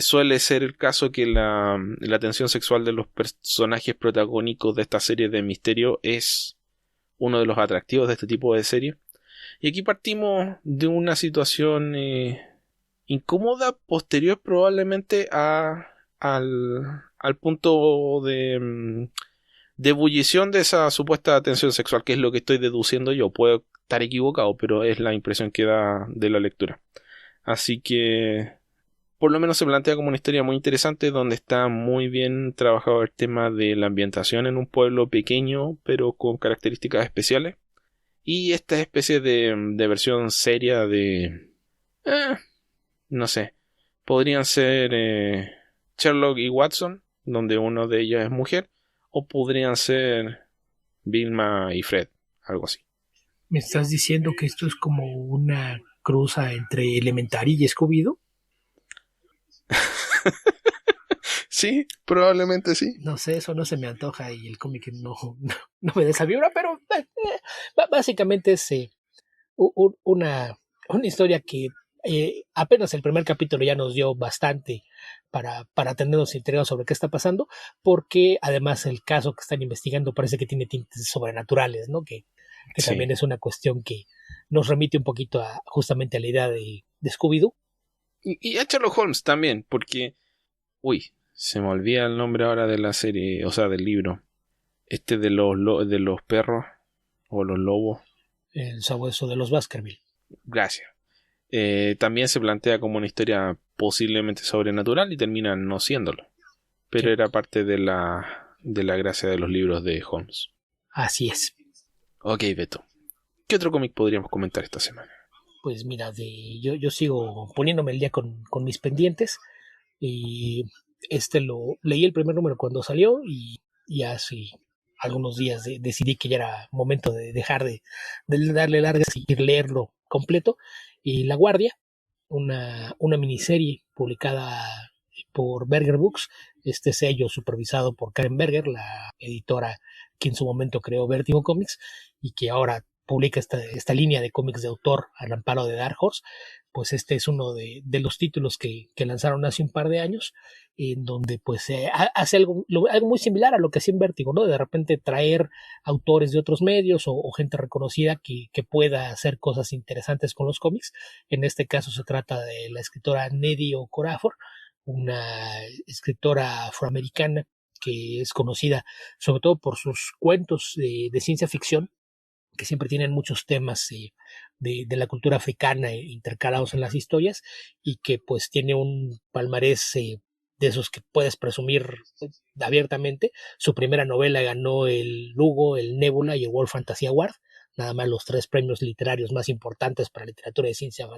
S1: Suele ser el caso que la tensión sexual de los personajes protagónicos de esta serie de misterio es uno de los atractivos de este tipo de serie. Y aquí partimos de una situación incómoda posterior probablemente al punto de ebullición de esa supuesta tensión sexual, que es lo que estoy deduciendo yo. Puedo estar equivocado, pero es la impresión que da de la lectura. Así que por lo menos se plantea como una historia muy interesante donde está muy bien trabajado el tema de la ambientación en un pueblo pequeño pero con características especiales. Y esta especie de versión seria de... no sé. Podrían ser Sherlock y Watson, donde uno de ellos es mujer. O podrían ser Vilma y Fred, algo así.
S2: ¿Me estás diciendo que esto es como una cruza entre Elementary y Scooby-Doo?
S1: Sí, probablemente sí.
S2: No sé, eso no se me antoja y el cómic no me da esa vibra, pero básicamente es una historia que apenas el primer capítulo ya nos dio bastante para tenernos intrigados sobre qué está pasando, porque además el caso que están investigando parece que tiene tintes sobrenaturales, ¿no? Que
S1: Sí.
S2: también es una cuestión que nos remite un poquito justamente a la idea de Scooby-Doo.
S1: Y a Sherlock Holmes también, porque... Uy, se me olvida el nombre ahora de la serie, o sea, del libro. Este de los perros o los lobos.
S2: El sabueso de los Baskerville.
S1: Gracias. También se plantea como una historia posiblemente sobrenatural y termina no siéndolo. Pero
S2: Sí.
S1: era parte de la gracia de los libros de Holmes.
S2: Así es.
S1: Ok, Beto. ¿Qué otro cómic podríamos comentar esta semana?
S2: Pues mira, yo sigo poniéndome el día con mis pendientes y lo leí el primer número cuando salió y hace algunos días decidí que ya era momento de dejar de darle largas y leerlo completo. Y La Guardia, una miniserie publicada por Berger Books, este sello supervisado por Karen Berger, la editora que en su momento creó Vertigo Comics y que ahora publica esta línea de cómics de autor al amparo de Dark Horse. Pues este es uno de los títulos que lanzaron hace un par de años, en donde pues hace algo muy similar a lo que hacía en Vértigo, ¿no? De repente traer autores de otros medios o gente reconocida que pueda hacer cosas interesantes con los cómics. En este caso se trata de la escritora Nnedi Okorafor, una escritora afroamericana que es conocida sobre todo por sus cuentos de ciencia ficción, que siempre tienen muchos temas de la cultura africana intercalados en las historias y que pues tiene un palmarés de esos que puedes presumir abiertamente. Su primera novela ganó el Hugo, el Nebula y el World Fantasy Award, nada más los 3 premios literarios más importantes para literatura de ciencia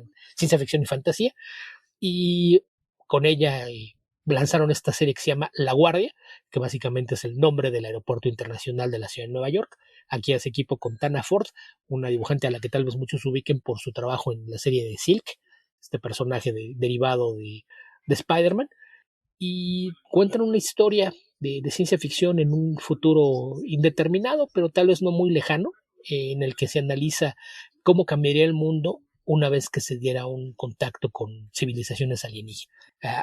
S2: ficción y fantasía, y con ella lanzaron esta serie que se llama La Guardia, que básicamente es el nombre del aeropuerto internacional de la ciudad de Nueva York. Aquí hace equipo con Tana Ford, una dibujante a la que tal vez muchos ubiquen por su trabajo en la serie de Silk, este personaje derivado de Spider-Man, y cuentan una historia de ciencia ficción en un futuro indeterminado, pero tal vez no muy lejano, en el que se analiza cómo cambiaría el mundo una vez que se diera un contacto con civilizaciones alienígenas.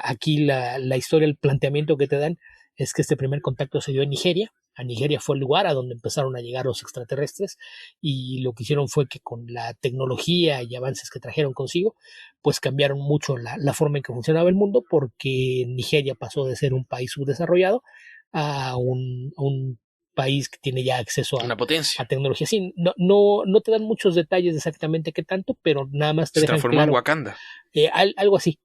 S2: Aquí la historia, el planteamiento que te dan es que este primer contacto se dio en Nigeria. A Nigeria fue el lugar a donde empezaron a llegar los extraterrestres y lo que hicieron fue que con la tecnología y avances que trajeron consigo, pues cambiaron mucho la forma en que funcionaba el mundo, porque Nigeria pasó de ser un país subdesarrollado a un país que tiene ya acceso
S1: Una potencia.
S2: a tecnología. Sí, no te dan muchos detalles de exactamente qué tanto, pero nada más te
S1: Se
S2: dejan
S1: transformó
S2: claro.
S1: en Wakanda.
S2: Algo así.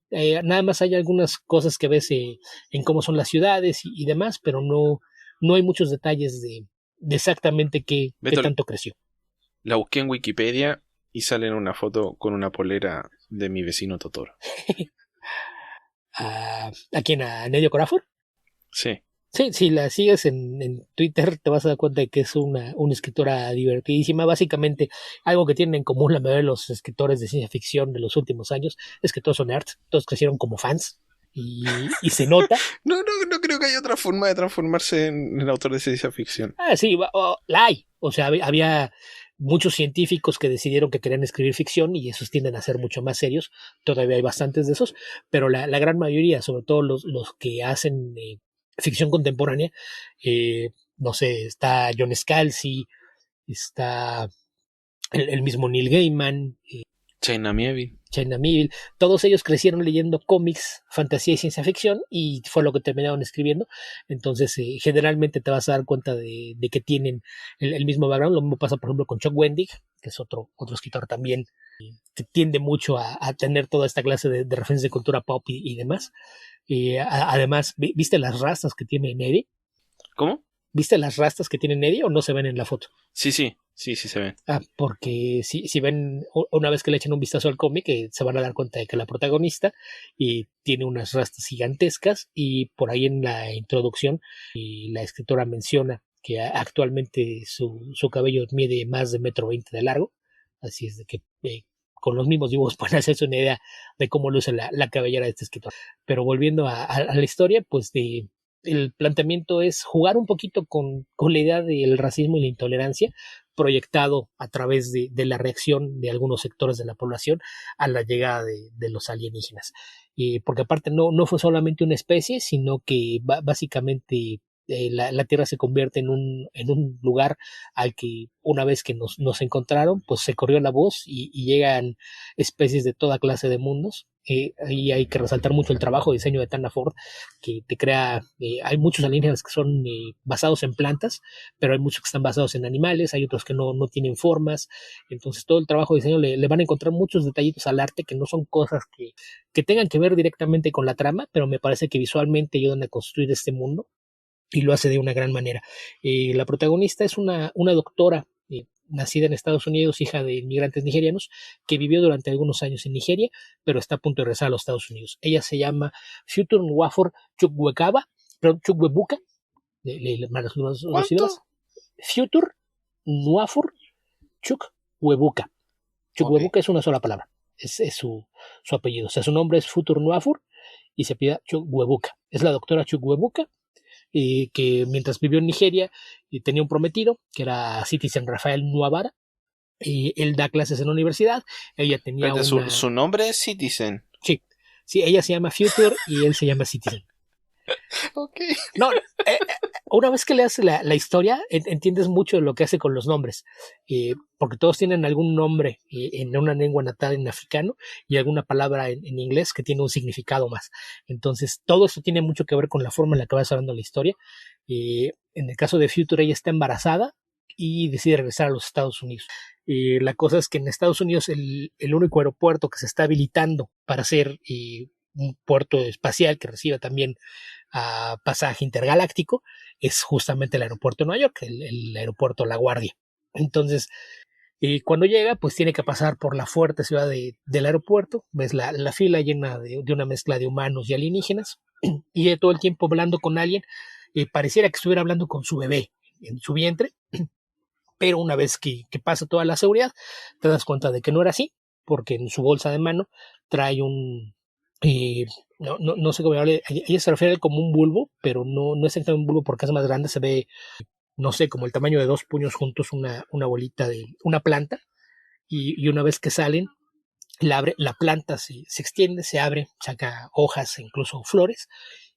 S2: Nada más hay algunas cosas que ves en cómo son las ciudades y demás, pero no hay muchos detalles de exactamente qué
S1: Beto,
S2: tanto creció.
S1: la busqué en Wikipedia y sale en una foto con una polera de mi vecino Totoro.
S2: ¿A quién? ¿A Nnedi Okorafor?
S1: Sí.
S2: Sí, si la sigues en Twitter te vas a dar cuenta de que es una escritora divertidísima. Básicamente, algo que tienen en común la mayoría de los escritores de ciencia ficción de los últimos años es que todos son nerds, todos crecieron como fans y se nota.
S1: No creo que haya otra forma de transformarse en autor de ciencia ficción.
S2: Sí, la hay. O sea, había muchos científicos que decidieron que querían escribir ficción y esos tienden a ser mucho más serios. Todavía hay bastantes de esos, pero la gran mayoría, sobre todo los que hacen ficción contemporánea, no sé, está John Scalzi, está el mismo Neil Gaiman,
S1: China Mieville.
S2: China Mieville, todos ellos crecieron leyendo cómics, fantasía y ciencia ficción y fue lo que terminaron escribiendo. Entonces, generalmente te vas a dar cuenta de que tienen el mismo background. Lo mismo pasa, por ejemplo, con Chuck Wendig, que es otro escritor también que tiende mucho a tener toda esta clase de referencias de cultura pop y demás. Además, ¿viste las rastas que tiene Eddie?
S1: ¿Cómo?
S2: ¿Viste las rastas que tiene Eddie o no se ven en la foto?
S1: Sí se ven.
S2: Porque si ven, una vez que le echen un vistazo al cómic, se van a dar cuenta de que la protagonista tiene unas rastas gigantescas y por ahí en la introducción la escritora menciona que actualmente su cabello mide más de 1,20 m de largo, así es de que con los mismos dibujos pueden hacerse una idea de cómo luce la cabellera de este escritor. Pero volviendo a la historia, pues el planteamiento es jugar un poquito con la idea del racismo y la intolerancia proyectado a través de la reacción de algunos sectores de la población a la llegada de los alienígenas. Porque aparte no fue solamente una especie, sino que básicamente la Tierra se convierte en un lugar al que una vez que nos encontraron, pues se corrió la voz y llegan especies de toda clase de mundos. Ahí hay que resaltar mucho el trabajo de diseño de Tana Ford, que te crea, hay muchos alienígenas que son basados en plantas, pero hay muchos que están basados en animales, hay otros que no tienen formas. Entonces todo el trabajo de diseño le van a encontrar muchos detallitos al arte que no son cosas que tengan que ver directamente con la trama, pero me parece que visualmente ayudan a construir este mundo y lo hace de una gran manera. La protagonista es una doctora nacida en Estados Unidos, hija de inmigrantes nigerianos, que vivió durante algunos años en Nigeria, pero está a punto de regresar a los Estados Unidos. Ella se llama Future Nwafor Chukwuebuka, las sílabas. Future Nwafor Chukwuebuka. Chukwuebuka es una sola palabra, es su apellido. O sea, su nombre es Future Nwafor y se apellida Chukwuebuka. Es la doctora Chukwuebuka, que mientras vivió en Nigeria tenía un prometido que era Citizen Rafael Nuavara, y él da clases en la universidad. Ella tenía
S1: su nombre es Citizen.
S2: Sí, ella se llama Future y él se llama Citizen.
S1: Okay.
S2: No, una vez que leas la historia, entiendes mucho de lo que hace con los nombres, porque todos tienen algún nombre en una lengua natal en africano y alguna palabra en inglés que tiene un significado más. Entonces, todo esto tiene mucho que ver con la forma en la que va desarrollando la historia. En el caso de Future, ella está embarazada y decide regresar a los Estados Unidos. La cosa es que en Estados Unidos el único aeropuerto que se está habilitando para ser un puerto espacial que reciba también a pasaje intergaláctico es justamente el aeropuerto de Nueva York, el aeropuerto La Guardia. Entonces, cuando llega, pues tiene que pasar por la fuerte ciudad del aeropuerto, ves la fila llena de una mezcla de humanos y alienígenas, y todo el tiempo hablando con alguien, pareciera que estuviera hablando con su bebé en su vientre, pero una vez que pasa toda la seguridad, te das cuenta de que no era así, porque en su bolsa de mano trae un... no sé cómo llamarle, ella se refiere como un bulbo, pero no es exactamente un bulbo porque es más grande, se ve, no sé, como el tamaño de 2 puños juntos, una bolita de una planta, y una vez que salen, la planta se extiende, se abre, saca hojas e incluso flores,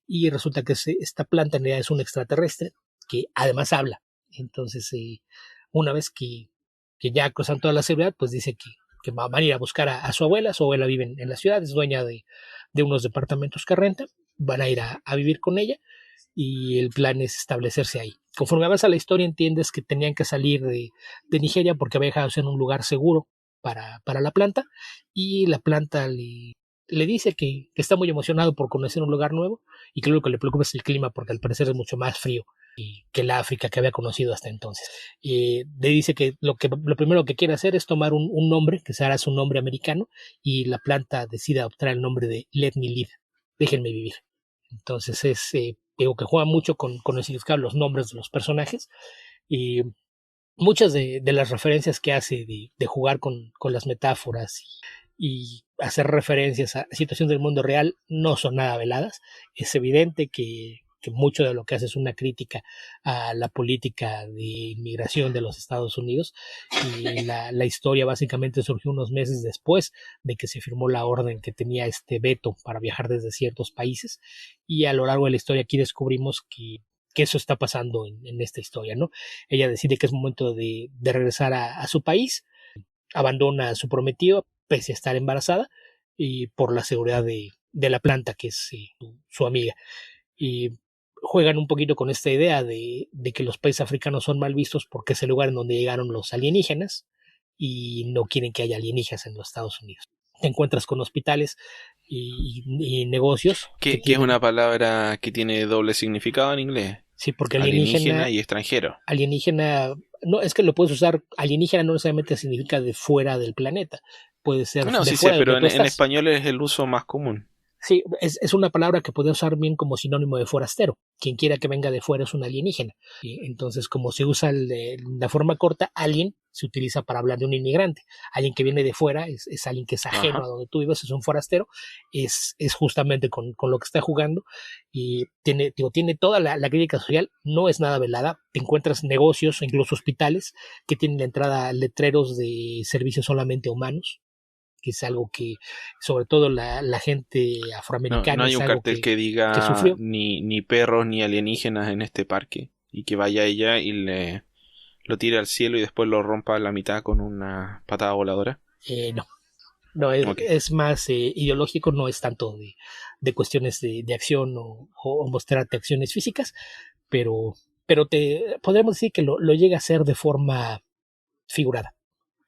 S2: y resulta que esta planta en realidad es un extraterrestre que además habla. Entonces, una vez que ya cruzan toda la seguridad, pues dice que van a ir a buscar a su abuela. Su abuela vive en la ciudad, es dueña de unos departamentos que renta, van a ir a vivir con ella y el plan es establecerse ahí. Conforme avanza la historia entiendes que tenían que salir de Nigeria porque había dejado en un lugar seguro para la planta, y la planta le dice que está muy emocionado por conocer un lugar nuevo y que lo que le preocupa es el clima porque al parecer es mucho más frío que la África que había conocido hasta entonces. Le dice que lo primero que quiere hacer es tomar un nombre, que será su nombre americano, y la planta decide adoptar el nombre de Let Me Live, déjenme vivir. Entonces digo que juega mucho con el significado de los nombres de los personajes, y muchas de las referencias que hace de jugar con las metáforas y hacer referencias a situaciones del mundo real no son nada veladas. Es evidente que mucho de lo que hace es una crítica a la política de inmigración de los Estados Unidos, y la historia básicamente surgió unos meses después de que se firmó la orden que tenía este veto para viajar desde ciertos países, y a lo largo de la historia aquí descubrimos que que eso está pasando en esta historia, ¿no? Ella decide que es momento de regresar a su país, abandona a su prometido, pese a estar embarazada, y por la seguridad de la planta, que es su amiga. Y juegan un poquito con esta idea de que los países africanos son mal vistos porque es el lugar en donde llegaron los alienígenas y no quieren que haya alienígenas en los Estados Unidos. Te encuentras con hospitales y negocios que
S1: Que es
S2: tienen,
S1: una palabra que tiene doble significado en inglés.
S2: sí, porque
S1: Alienígena y extranjero.
S2: alienígena, no, es que lo puedes usar, alienígena no necesariamente significa de fuera del planeta, puede ser
S1: No,
S2: de
S1: sí sé,
S2: fuera de
S1: pero
S2: donde tú
S1: en
S2: estás.
S1: español es el uso más común.
S2: Sí, es una palabra que puede usar bien como sinónimo de forastero. Quien quiera que venga de fuera es un alienígena. Y entonces, como se usa la forma corta, alien se utiliza para hablar de un inmigrante. Alguien que viene de fuera es alguien que es ajeno
S1: Ajá.
S2: a donde tú vives, es un forastero. Es justamente con lo que está jugando. Y tiene toda la crítica social, no es nada velada. Te encuentras negocios, incluso hospitales, que tienen la entrada letreros de servicios solamente humanos, que es algo que sobre todo la gente
S1: No, no
S2: afroamericana
S1: hay
S2: es
S1: un
S2: algo
S1: cartel que
S2: que
S1: diga
S2: sufrió.
S1: ni perros ni alienígenas en este parque. Y que vaya ella y le lo tire al cielo y después lo rompa a la mitad con una patada voladora.
S2: No, no
S1: Ok.
S2: es más ideológico, no es tanto de cuestiones de acción o mostrarte acciones físicas, pero, pero podríamos decir que lo llega a hacer de forma figurada.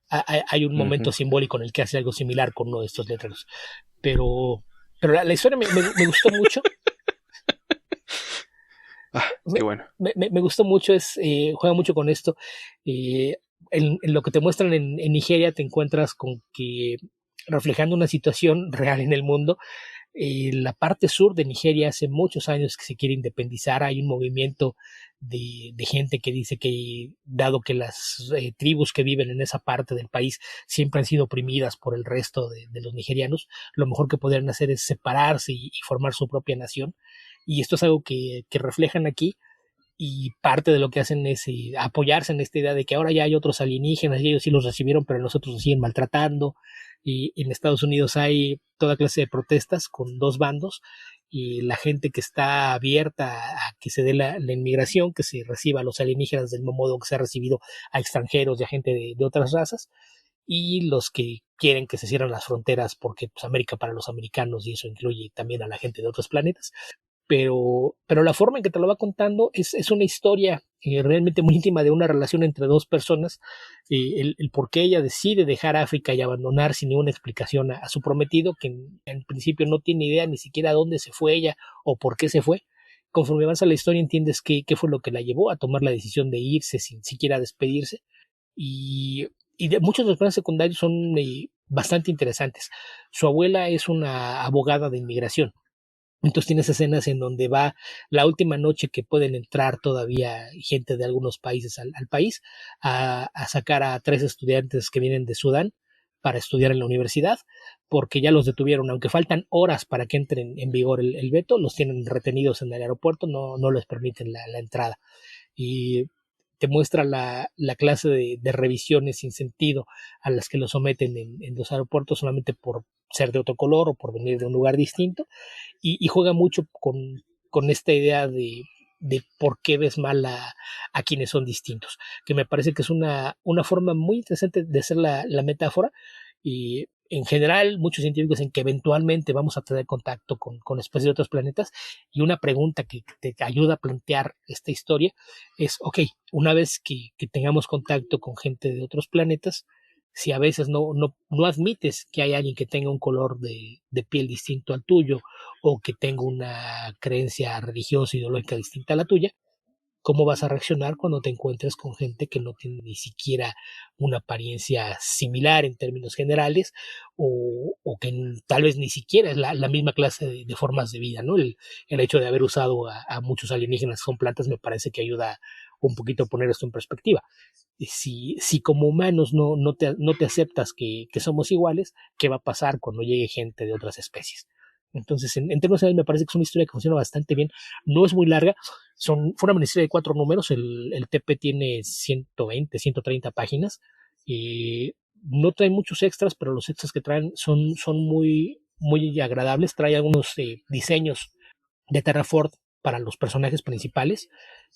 S2: Hay un momento
S1: Ujú.
S2: simbólico en el que hace algo similar con uno de estos letreros, pero, pero la historia me gustó mucho.
S1: Ah,
S2: me,
S1: qué bueno.
S2: me gustó mucho, juega mucho con esto. Eh, en lo que te muestran en Nigeria te encuentras con que reflejando una situación real en el mundo, la parte sur de Nigeria hace muchos años que se quiere independizar. Hay un movimiento de gente que dice que, dado que las tribus que viven en esa parte del país siempre han sido oprimidas por el resto de los nigerianos, lo mejor que podrían hacer es separarse y formar su propia nación. Y esto es algo que reflejan aquí, y parte de lo que hacen es apoyarse en esta idea de que ahora ya hay otros alienígenas y ellos sí los recibieron, pero nosotros nos siguen maltratando. Y en Estados Unidos hay toda clase de protestas con dos bandos, y la gente que está abierta a que se dé la inmigración, que se reciba a los alienígenas del mismo modo que se ha recibido a extranjeros y a gente de otras razas, y los que quieren que se cierren las fronteras porque pues, América para los americanos, y eso incluye también a la gente de otros planetas. Pero la forma en que te lo va contando es una historia realmente muy íntima de una relación entre dos personas, el por qué ella decide dejar África y abandonar sin ninguna explicación a su prometido, que en principio no tiene idea ni siquiera a dónde se fue ella o por qué se fue. Conforme avanza la historia entiendes qué fue lo que la llevó a tomar la decisión de irse sin siquiera despedirse, y, muchos de los planes secundarios son bastante interesantes. Su abuela es una abogada de inmigración, entonces tienes escenas en donde va la última noche que pueden entrar todavía gente de algunos países al país a sacar a 3 estudiantes que vienen de Sudán para estudiar en la universidad, porque ya los detuvieron, aunque faltan horas para que entren en vigor el veto, los tienen retenidos en el aeropuerto, no les permiten la entrada. Y te muestra la clase de revisiones sin sentido a las que lo someten en los aeropuertos solamente por ser de otro color o por venir de un lugar distinto, y juega mucho con esta idea de por qué ves mal a quienes son distintos, que me parece que es una forma muy interesante de hacer la metáfora. Y en general muchos científicos dicen que eventualmente vamos a tener contacto con especies de otros planetas, y una pregunta que te ayuda a plantear esta historia es, ok, una vez que tengamos contacto con gente de otros planetas, si a veces no admites que hay alguien que tenga un color de piel distinto al tuyo, o que tenga una creencia religiosa, ideológica distinta a la tuya, ¿cómo vas a reaccionar cuando te encuentres con gente que no tiene ni siquiera una apariencia similar en términos generales, o que tal vez ni siquiera es la misma clase de formas de vida, ¿no? El hecho de haber usado a muchos alienígenas con plantas me parece que ayuda un poquito a poner esto en perspectiva. Si como humanos no te aceptas que somos iguales, ¿qué va a pasar cuando llegue gente de otras especies? Entonces, en términos generales, me parece que es una historia que funciona bastante bien. No es muy larga, fue una miniserie de 4 números. El TP tiene 120, 130 páginas. No trae muchos extras, pero los extras que traen son muy, muy agradables. Trae algunos diseños de Terraform para los personajes principales.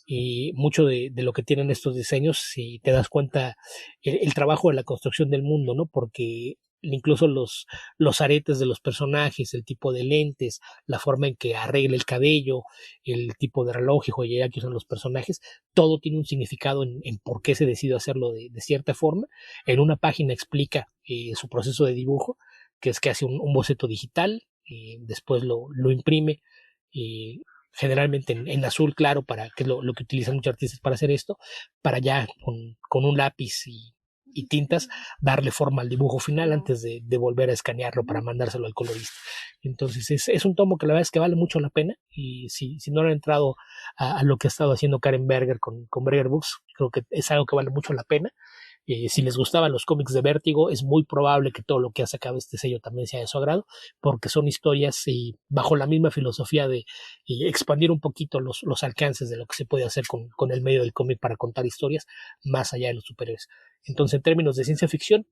S2: Y mucho de lo que tienen estos diseños, si te das cuenta, el trabajo de la construcción del mundo, ¿no? Porque incluso los aretes de los personajes, el tipo de lentes, la forma en que arregla el cabello, el tipo de reloj y joyería que usan los personajes, todo tiene un significado en por qué se decidió hacerlo de cierta forma. En una página explica su proceso de dibujo, que es que hace un boceto digital, después lo imprime, generalmente en azul claro, que es lo que utilizan muchos artistas para hacer esto, para ya con un lápiz y tintas darle forma al dibujo final antes de volver a escanearlo para mandárselo al colorista. Entonces es un tomo que la verdad es que vale mucho la pena, y si no han entrado a lo que ha estado haciendo Karen Berger con Berger Books, creo que es algo que vale mucho la pena. Si les gustaban los cómics de Vértigo, es muy probable que todo lo que ha sacado este sello también sea de su agrado, porque son historias bajo la misma filosofía de expandir un poquito los alcances de lo que se puede hacer con el medio del cómic para contar historias más allá de los superhéroes. Entonces, en términos de ciencia ficción,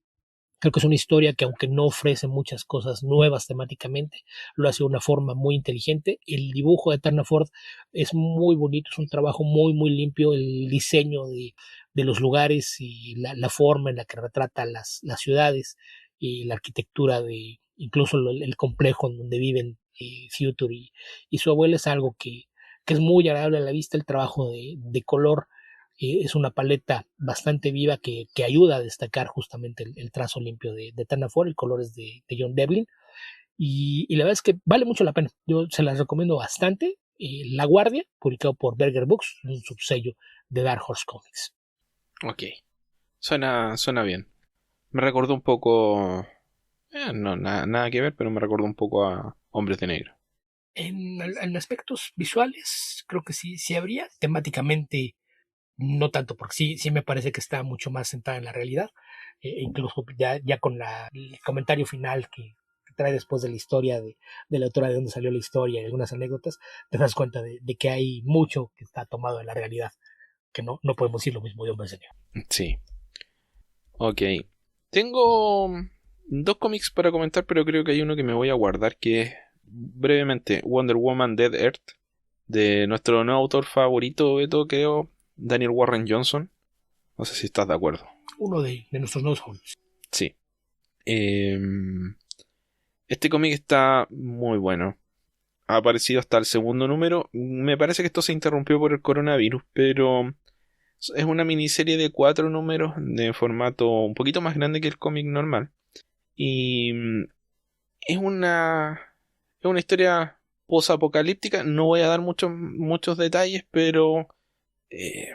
S2: creo que es una historia que, aunque no ofrece muchas cosas nuevas temáticamente, lo hace de una forma muy inteligente. El dibujo de Eterna Ford es muy bonito, es un trabajo muy, muy limpio. El diseño de los lugares y la forma en la que retrata las ciudades y la arquitectura de incluso el complejo en donde viven Future y su abuela es algo que es muy agradable a la vista. El trabajo de color es una paleta bastante viva que ayuda a destacar justamente el trazo limpio de Tanafor. El color es de John Devlin, y la verdad es que vale mucho la pena. Yo se las recomiendo bastante. La Guardia, publicado por Berger Books, un subsello de Dark Horse Comics.
S1: Ok, suena bien. Me recordó un poco... no, nada que ver, pero me recordó un poco a Hombres de Negro.
S2: En aspectos visuales, creo que sí habría. Temáticamente, no tanto, porque sí me parece que está mucho más sentada en la realidad. Incluso ya con el comentario final que trae después de la historia de la autora, de dónde salió la historia y algunas anécdotas, te das cuenta de que hay mucho que está tomado de la realidad, que no podemos decir lo mismo de Hombres de Negro.
S1: Sí. Ok. Tengo dos cómics para comentar, pero creo que hay uno que me voy a guardar, que es brevemente Wonder Woman Dead Earth, de nuestro nuevo autor favorito, Beto, creo, Daniel Warren Johnson. No sé si estás de acuerdo.
S2: Uno de nuestros nuevos jóvenes.
S1: Sí. Este cómic está muy bueno. Ha aparecido hasta el segundo número. Me parece que esto se interrumpió por el coronavirus, pero es una miniserie de 4 números de formato un poquito más grande que el cómic normal. Y es una historia posapocalíptica. No voy a dar muchos detalles, pero eh,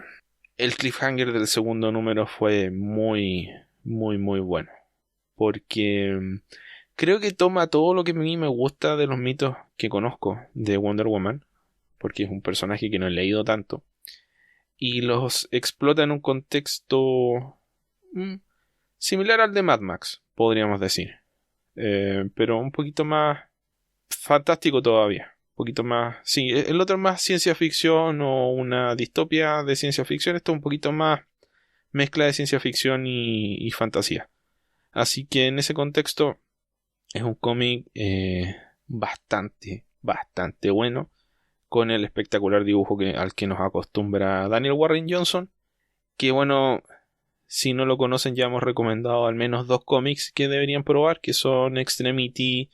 S1: el cliffhanger del segundo número fue muy, muy, muy bueno. Porque creo que toma todo lo que a mí me gusta de los mitos que conozco de Wonder Woman, porque es un personaje que no he leído tanto, y los explota en un contexto mm, similar al de Mad Max, podríamos decir. Pero un poquito más fantástico todavía. Un poquito más... Sí, el otro es más ciencia ficción o una distopia de ciencia ficción. Esto es un poquito más mezcla de ciencia ficción y fantasía. Así que en ese contexto es un cómic bastante, bastante bueno, con el espectacular dibujo al que nos acostumbra Daniel Warren Johnson, que bueno, si no lo conocen ya hemos recomendado al menos dos cómics que deberían probar, que son Extremity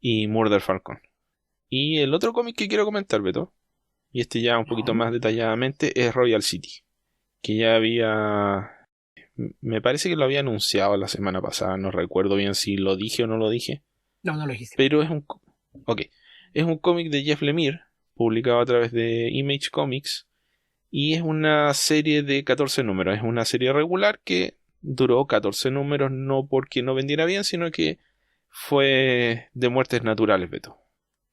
S1: y Murder Falcon. Y el otro cómic que quiero comentar, Beto, y este ya un poquito más detalladamente, es Royal City, que ya me parece que lo había anunciado la semana pasada, no recuerdo bien si lo dije o no lo dije.
S2: No lo dijiste.
S1: Pero es un cómic de Jeff Lemire, publicado a través de Image Comics, y es una serie de 14 números. Es una serie regular que duró 14 números, no porque no vendiera bien, sino que fue de muertes naturales, Beto,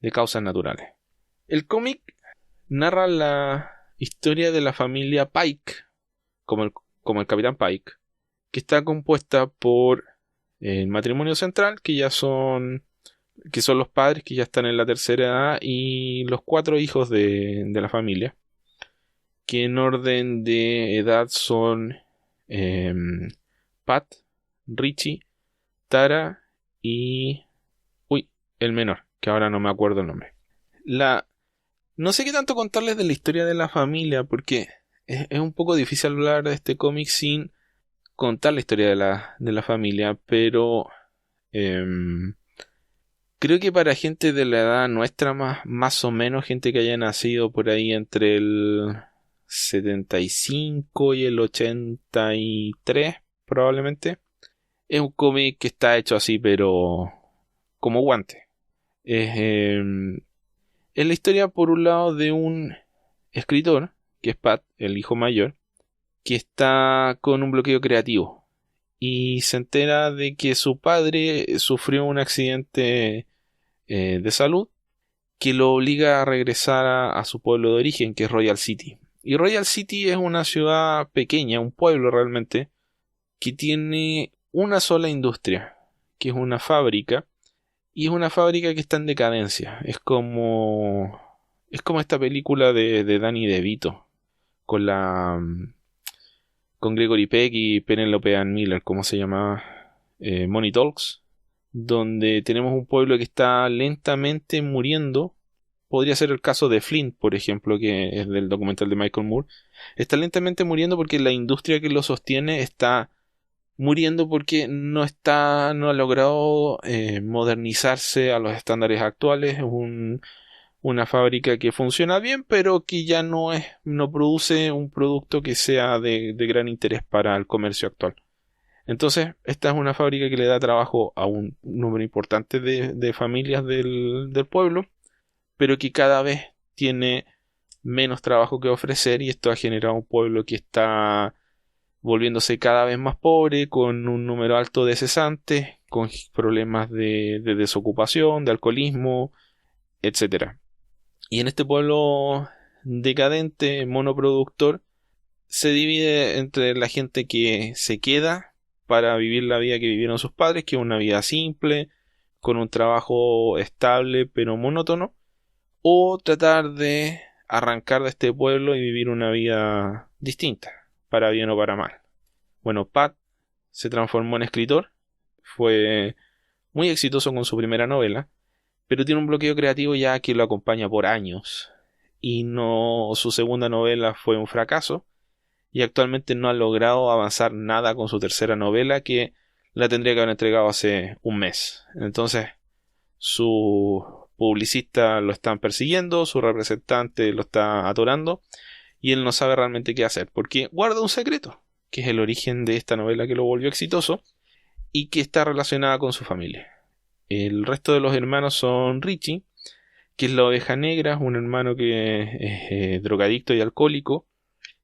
S1: de causas naturales. El cómic narra la historia de la familia Pike, como el Capitán Pike, que está compuesta por el matrimonio central, que son los padres que ya están en la tercera edad, y los 4 hijos de la familia, que en orden de edad son Pat, Richie, Tara y... Uy, el menor, que ahora no me acuerdo el nombre. No sé qué tanto contarles de la historia de la familia, porque es un poco difícil hablar de este cómic sin contar la historia de la familia, pero em, creo que para gente de la edad nuestra, más o menos, gente que haya nacido por ahí entre el 75 y el 83, probablemente, es un cómic que está hecho así, pero como guante. Es, es la historia, por un lado, de un escritor, que es Pat, el hijo mayor, que está con un bloqueo creativo y se entera de que su padre sufrió un accidente de salud que lo obliga a regresar a su pueblo de origen, que es Royal City. Y Royal City es una ciudad pequeña, un pueblo realmente, que tiene una sola industria, que es una fábrica, y es una fábrica que está en decadencia. Es como esta película de Danny DeVito, con la con Gregory Peck y Penelope Ann Miller, ¿cómo se llama? Money Talks, donde tenemos un pueblo que está lentamente muriendo. Podría ser el caso de Flint, por ejemplo, que es del documental de Michael Moore. Está lentamente muriendo porque la industria que lo sostiene está muriendo porque no ha logrado modernizarse a los estándares actuales. Es una fábrica que funciona bien, pero que ya no produce un producto que sea de gran interés para el comercio actual. Entonces, esta es una fábrica que le da trabajo a un número importante de familias del pueblo, pero que cada vez tiene menos trabajo que ofrecer, y esto ha generado un pueblo que está volviéndose cada vez más pobre, con un número alto de cesantes, con problemas de desocupación, de alcoholismo, etcétera. Y en este pueblo decadente, monoproductor, se divide entre la gente que se queda para vivir la vida que vivieron sus padres, que es una vida simple, con un trabajo estable pero monótono, o tratar de arrancar de este pueblo y vivir una vida distinta, para bien o para mal. Bueno, Pat se transformó en escritor, fue muy exitoso con su primera novela, pero tiene un bloqueo creativo ya que lo acompaña por años, y no, su segunda novela fue un fracaso, y actualmente no ha logrado avanzar nada con su tercera novela, que la tendría que haber entregado hace un mes. Entonces, su publicista lo están persiguiendo, su representante lo está atorando, y él no sabe realmente qué hacer, porque guarda un secreto, que es el origen de esta novela que lo volvió exitoso, y que está relacionada con su familia. El resto de los hermanos son Richie, que es la oveja negra, un hermano que es drogadicto y alcohólico,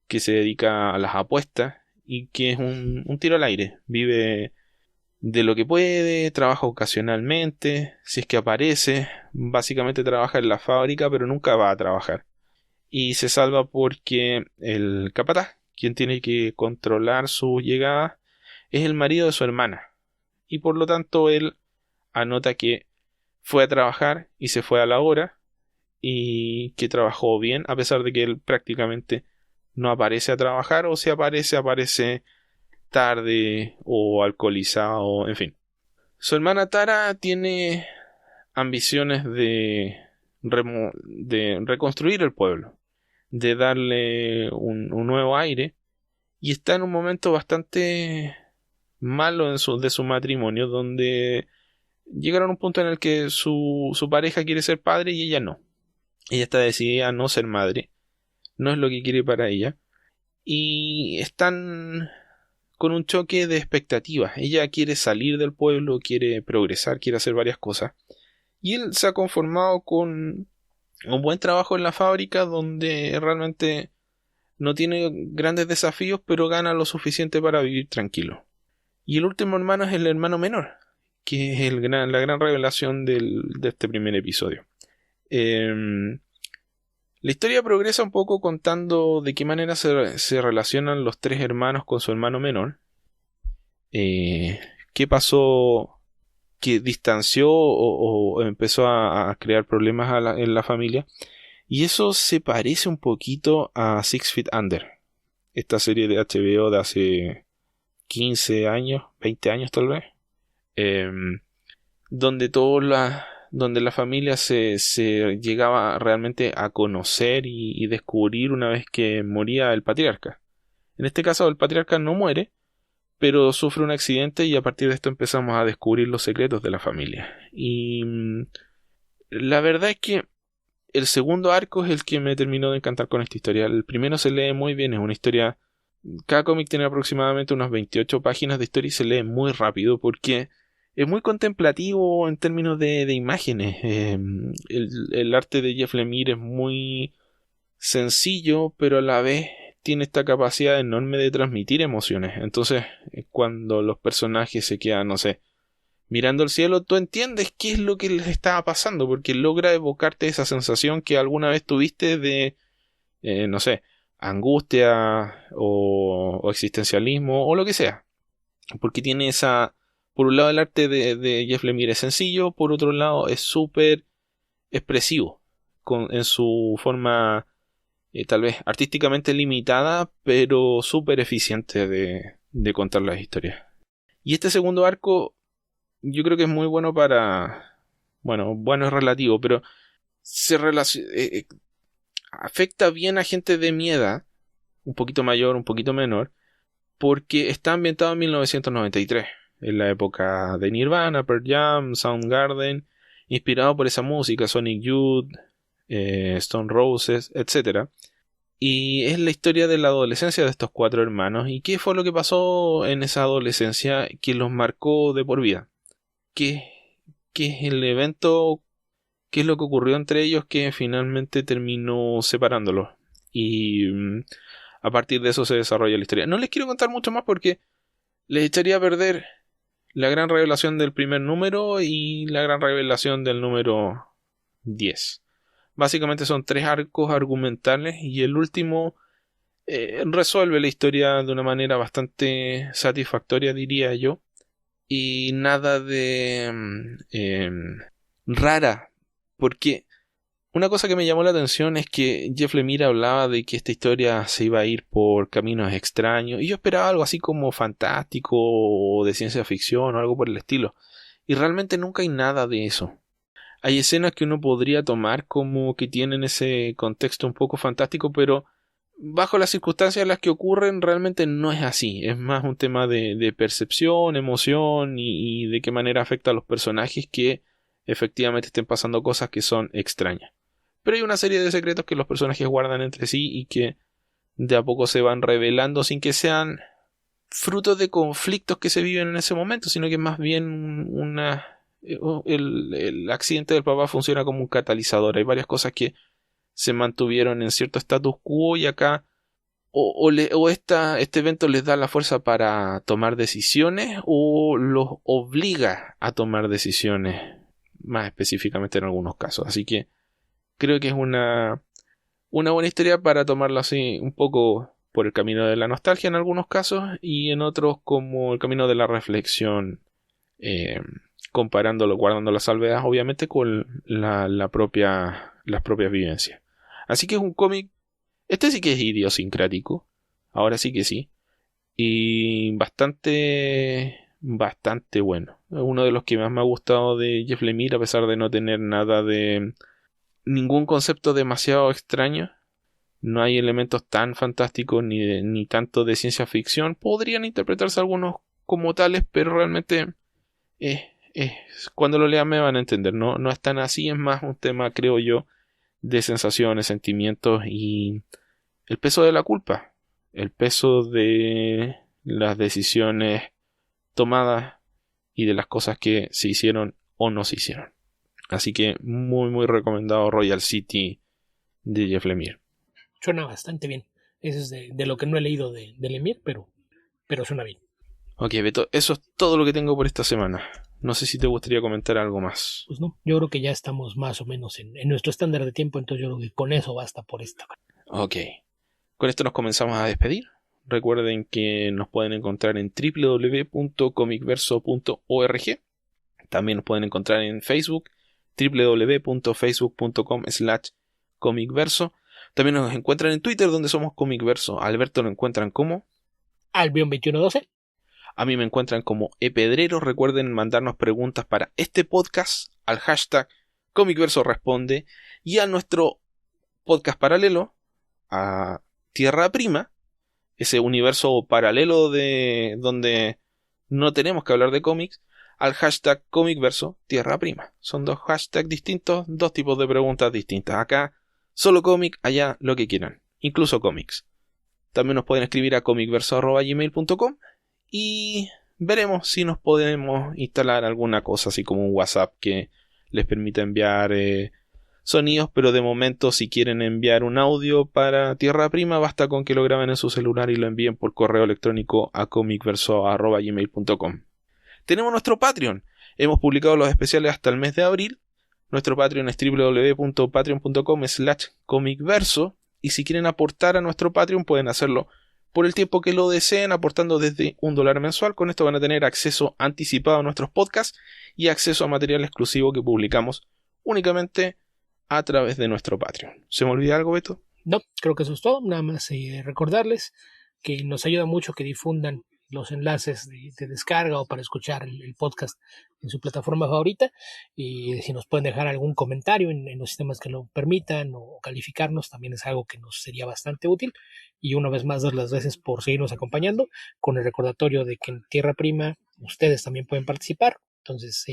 S1: que se dedica a las apuestas y que es un tiro al aire. Vive de lo que puede, trabaja ocasionalmente, si es que aparece, básicamente trabaja en la fábrica, pero nunca va a trabajar. Y se salva porque el capataz, quien tiene que controlar su llegada, es el marido de su hermana. Y por lo tanto él anota que fue a trabajar y se fue a la hora, y que trabajó bien, a pesar de que él prácticamente no aparece a trabajar, o si aparece, aparece tarde o alcoholizado, en fin. Su hermana Tara tiene ambiciones de reconstruir el pueblo, de darle un nuevo aire, y está en un momento bastante malo de su matrimonio, donde llegaron a un punto en el que su pareja quiere ser padre y ella no. Ella está decidida a no ser madre, no es lo que quiere para ella, y están con un choque de expectativas. Ella quiere salir del pueblo, quiere progresar, quiere hacer varias cosas, y él se ha conformado con un buen trabajo en la fábrica, donde realmente no tiene grandes desafíos, pero gana lo suficiente para vivir tranquilo. Y el último hermano es el hermano menor, que es la gran revelación de este primer episodio. La historia progresa un poco contando de qué manera se relacionan los tres hermanos con su hermano menor. Qué pasó que distanció o empezó a crear problemas en la familia. Y eso se parece un poquito a Six Feet Under, esta serie de HBO de hace 15 años, 20 años tal vez, donde donde la familia se llegaba realmente a conocer y descubrir una vez que moría el patriarca. En este caso el patriarca no muere, pero sufre un accidente y a partir de esto empezamos a descubrir los secretos de la familia. Y la verdad es que el segundo arco es el que me terminó de encantar con esta historia. El primero se lee muy bien, es una historia... Cada cómic tiene aproximadamente unas 28 páginas de historia y se lee muy rápido porque es muy contemplativo en términos de imágenes. El arte de Jeff Lemire es muy sencillo, pero a la vez tiene esta capacidad enorme de transmitir emociones. Entonces, cuando los personajes se quedan, no sé, mirando el cielo, tú entiendes qué es lo que les estaba pasando, porque logra evocarte esa sensación que alguna vez tuviste de, no sé, angustia o existencialismo o lo que sea. Porque tiene esa... Por un lado el arte de Jeff Lemire es sencillo, por otro lado es súper expresivo, en su forma tal vez artísticamente limitada, pero súper eficiente de contar las historias. Y este segundo arco yo creo que es muy bueno para... Bueno es relativo, pero afecta bien a gente de mi edad, un poquito mayor, un poquito menor, porque está ambientado en 1993, en la época de Nirvana, Pearl Jam, Soundgarden, inspirado por esa música, Sonic Youth, Stone Roses, etc. Y es la historia de la adolescencia de estos cuatro hermanos y qué fue lo que pasó en esa adolescencia que los marcó de por vida. ¿Qué es el evento? ¿Qué es lo que ocurrió entre ellos que finalmente terminó separándolos? Y a partir de eso se desarrolla la historia. No les quiero contar mucho más porque les echaría a perder la gran revelación del primer número y la gran revelación del número 10. Básicamente son 3 arcos argumentales y el último resuelve la historia de una manera bastante satisfactoria, diría yo. Y nada de rara, porque una cosa que me llamó la atención es que Jeff Lemire hablaba de que esta historia se iba a ir por caminos extraños y yo esperaba algo así como fantástico o de ciencia ficción o algo por el estilo, y realmente nunca hay nada de eso. Hay escenas que uno podría tomar como que tienen ese contexto un poco fantástico, pero bajo las circunstancias en las que ocurren realmente no es así. Es más un tema de percepción, emoción y de qué manera afecta a los personajes que efectivamente estén pasando cosas que son extrañas. Pero hay una serie de secretos que los personajes guardan entre sí y que de a poco se van revelando sin que sean frutos de conflictos que se viven en ese momento, sino que más bien el accidente del papá funciona como un catalizador. Hay varias cosas que se mantuvieron en cierto status quo y acá este evento les da la fuerza para tomar decisiones o los obliga a tomar decisiones, más específicamente en algunos casos. Así que creo que es una buena historia para tomarlo así un poco por el camino de la nostalgia en algunos casos y en otros como el camino de la reflexión, comparándolo, guardando las salvedades obviamente con las propias vivencias. Así que es un cómic, este sí que es idiosincrático, ahora sí que sí, y bastante bueno. Es uno de los que más me ha gustado de Jeff Lemire, a pesar de no tener nada de ningún concepto demasiado extraño. No hay elementos tan fantásticos ni tanto de ciencia ficción. Podrían interpretarse algunos como tales, pero realmente cuando lo lean me van a entender. No es tan así, es más un tema, creo yo, de sensaciones, sentimientos y el peso de la culpa, el peso de las decisiones tomadas y de las cosas que se hicieron o no se hicieron. Así que muy recomendado Royal City de Jeff Lemire.
S2: Suena bastante bien. Eso es de lo que no he leído de Lemire, pero suena bien.
S1: Ok, Beto, eso es todo lo que tengo por esta semana. No sé si te gustaría comentar algo más.
S2: Pues no, yo creo que ya estamos más o menos en nuestro estándar de tiempo, entonces yo creo que con eso basta por esta.
S1: Ok, con esto nos comenzamos a despedir. Recuerden que nos pueden encontrar en www.comicverso.org. También nos pueden encontrar en Facebook, www.facebook.com/comicverso. También nos encuentran en Twitter, donde somos Comicverso. A Alberto lo encuentran como
S2: Albion2112.
S1: A mí me encuentran como epedrero. Recuerden mandarnos preguntas para este podcast al hashtag Comicverso Responde, y a nuestro podcast paralelo, a Tierra Prima, ese universo paralelo de donde no tenemos que hablar de cómics, al hashtag Comicverso Tierra Prima. Son dos hashtags distintos, dos tipos de preguntas distintas. Acá solo cómic, allá lo que quieran, incluso cómics. También nos pueden escribir a comicverso@gmail.com y veremos si nos podemos instalar alguna cosa así como un WhatsApp que les permita enviar sonidos, pero de momento si quieren enviar un audio para Tierra Prima basta con que lo graben en su celular y lo envíen por correo electrónico a comicverso@gmail.com. Tenemos nuestro Patreon. Hemos publicado los especiales hasta el mes de abril. Nuestro Patreon es www.patreon.com/comicverso, y si quieren aportar a nuestro Patreon pueden hacerlo por el tiempo que lo deseen, aportando desde $1 mensual. Con esto van a tener acceso anticipado a nuestros podcasts y acceso a material exclusivo que publicamos únicamente a través de nuestro Patreon. ¿Se me olvida algo, Beto?
S2: No, creo que eso es todo. Nada más recordarles que nos ayuda mucho que difundan los enlaces de descarga o para escuchar el podcast en su plataforma favorita, y si nos pueden dejar algún comentario en los sistemas que lo permitan o calificarnos, también es algo que nos sería bastante útil. Y una vez más, dar las gracias por seguirnos acompañando, con el recordatorio de que en Tierra Prima ustedes también pueden participar. Entonces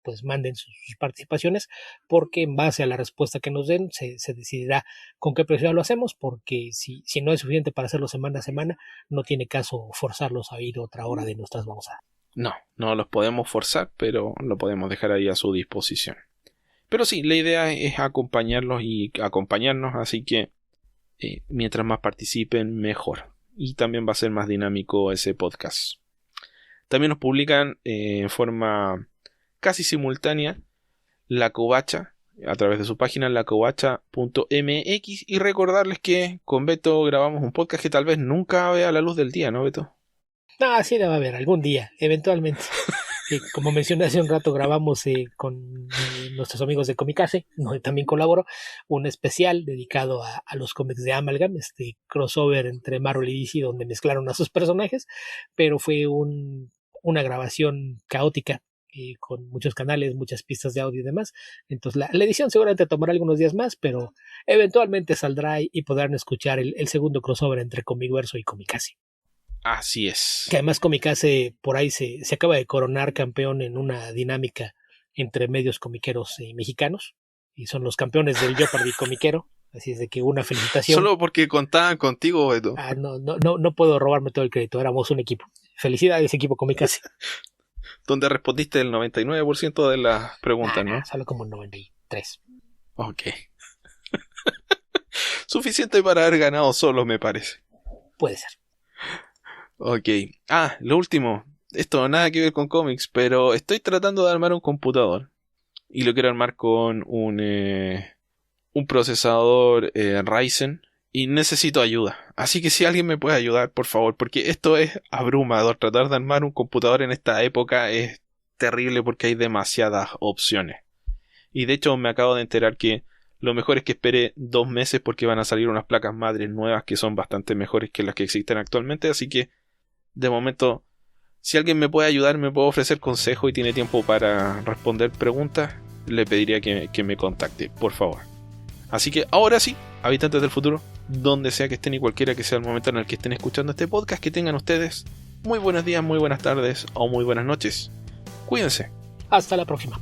S2: pues manden sus participaciones, porque en base a la respuesta que nos den se decidirá con qué precio lo hacemos, porque si no es suficiente para hacerlo semana a semana, no tiene caso forzarlos a ir otra hora de nuestras babosadas.
S1: No los podemos forzar, pero lo podemos dejar ahí a su disposición. Pero sí, la idea es acompañarlos y acompañarnos, así que mientras más participen, mejor. Y también va a ser más dinámico ese podcast. También nos publican en forma casi simultánea La Covacha a través de su página lacovacha.mx, y recordarles que con Beto grabamos un podcast que tal vez nunca vea la luz del día, ¿no, Beto?
S2: Sí, debe haber algún día, eventualmente. Como mencioné hace un rato, grabamos con nuestros amigos de Comicase, donde también colaboro, un especial dedicado a los cómics de Amalgam, este crossover entre Marvel y DC, donde mezclaron a sus personajes, pero fue una grabación caótica, con muchos canales, muchas pistas de audio y demás. Entonces la edición seguramente tomará algunos días más, pero eventualmente saldrá y podrán escuchar el segundo crossover entre Comicverso y Comicase.
S1: Así es.
S2: Que además Comicase por ahí se acaba de coronar campeón en una dinámica entre medios comiqueros mexicanos, y son los campeones del Jeopardy comiquero. Así es de que una felicitación.
S1: Solo porque contaban contigo, Beto.
S2: No puedo robarme todo el crédito, éramos un equipo. Felicidades, equipo Comicase.
S1: Donde respondiste el 99% de las preguntas, ¿no?
S2: Solo como 93.
S1: Ok. Suficiente para haber ganado solo, me parece.
S2: Puede ser.
S1: Ok. Lo último. Esto nada que ver con cómics, pero estoy tratando de armar un computador. Y lo quiero armar con un procesador Ryzen. Y necesito ayuda. Así que si alguien me puede ayudar, por favor, porque esto es abrumador. Tratar de armar un computador en esta época es terrible porque hay demasiadas opciones. Y de hecho me acabo de enterar que lo mejor es que espere 2 meses, porque van a salir unas placas madres nuevas que son bastante mejores que las que existen actualmente. Así que de momento, si alguien me puede ayudar, me puede ofrecer consejo y tiene tiempo para responder preguntas, le pediría que me contacte, por favor. Así que ahora sí, habitantes del futuro, donde sea que estén y cualquiera que sea el momento en el que estén escuchando este podcast, que tengan ustedes muy buenos días, muy buenas tardes o muy buenas noches. Cuídense.
S2: Hasta la próxima.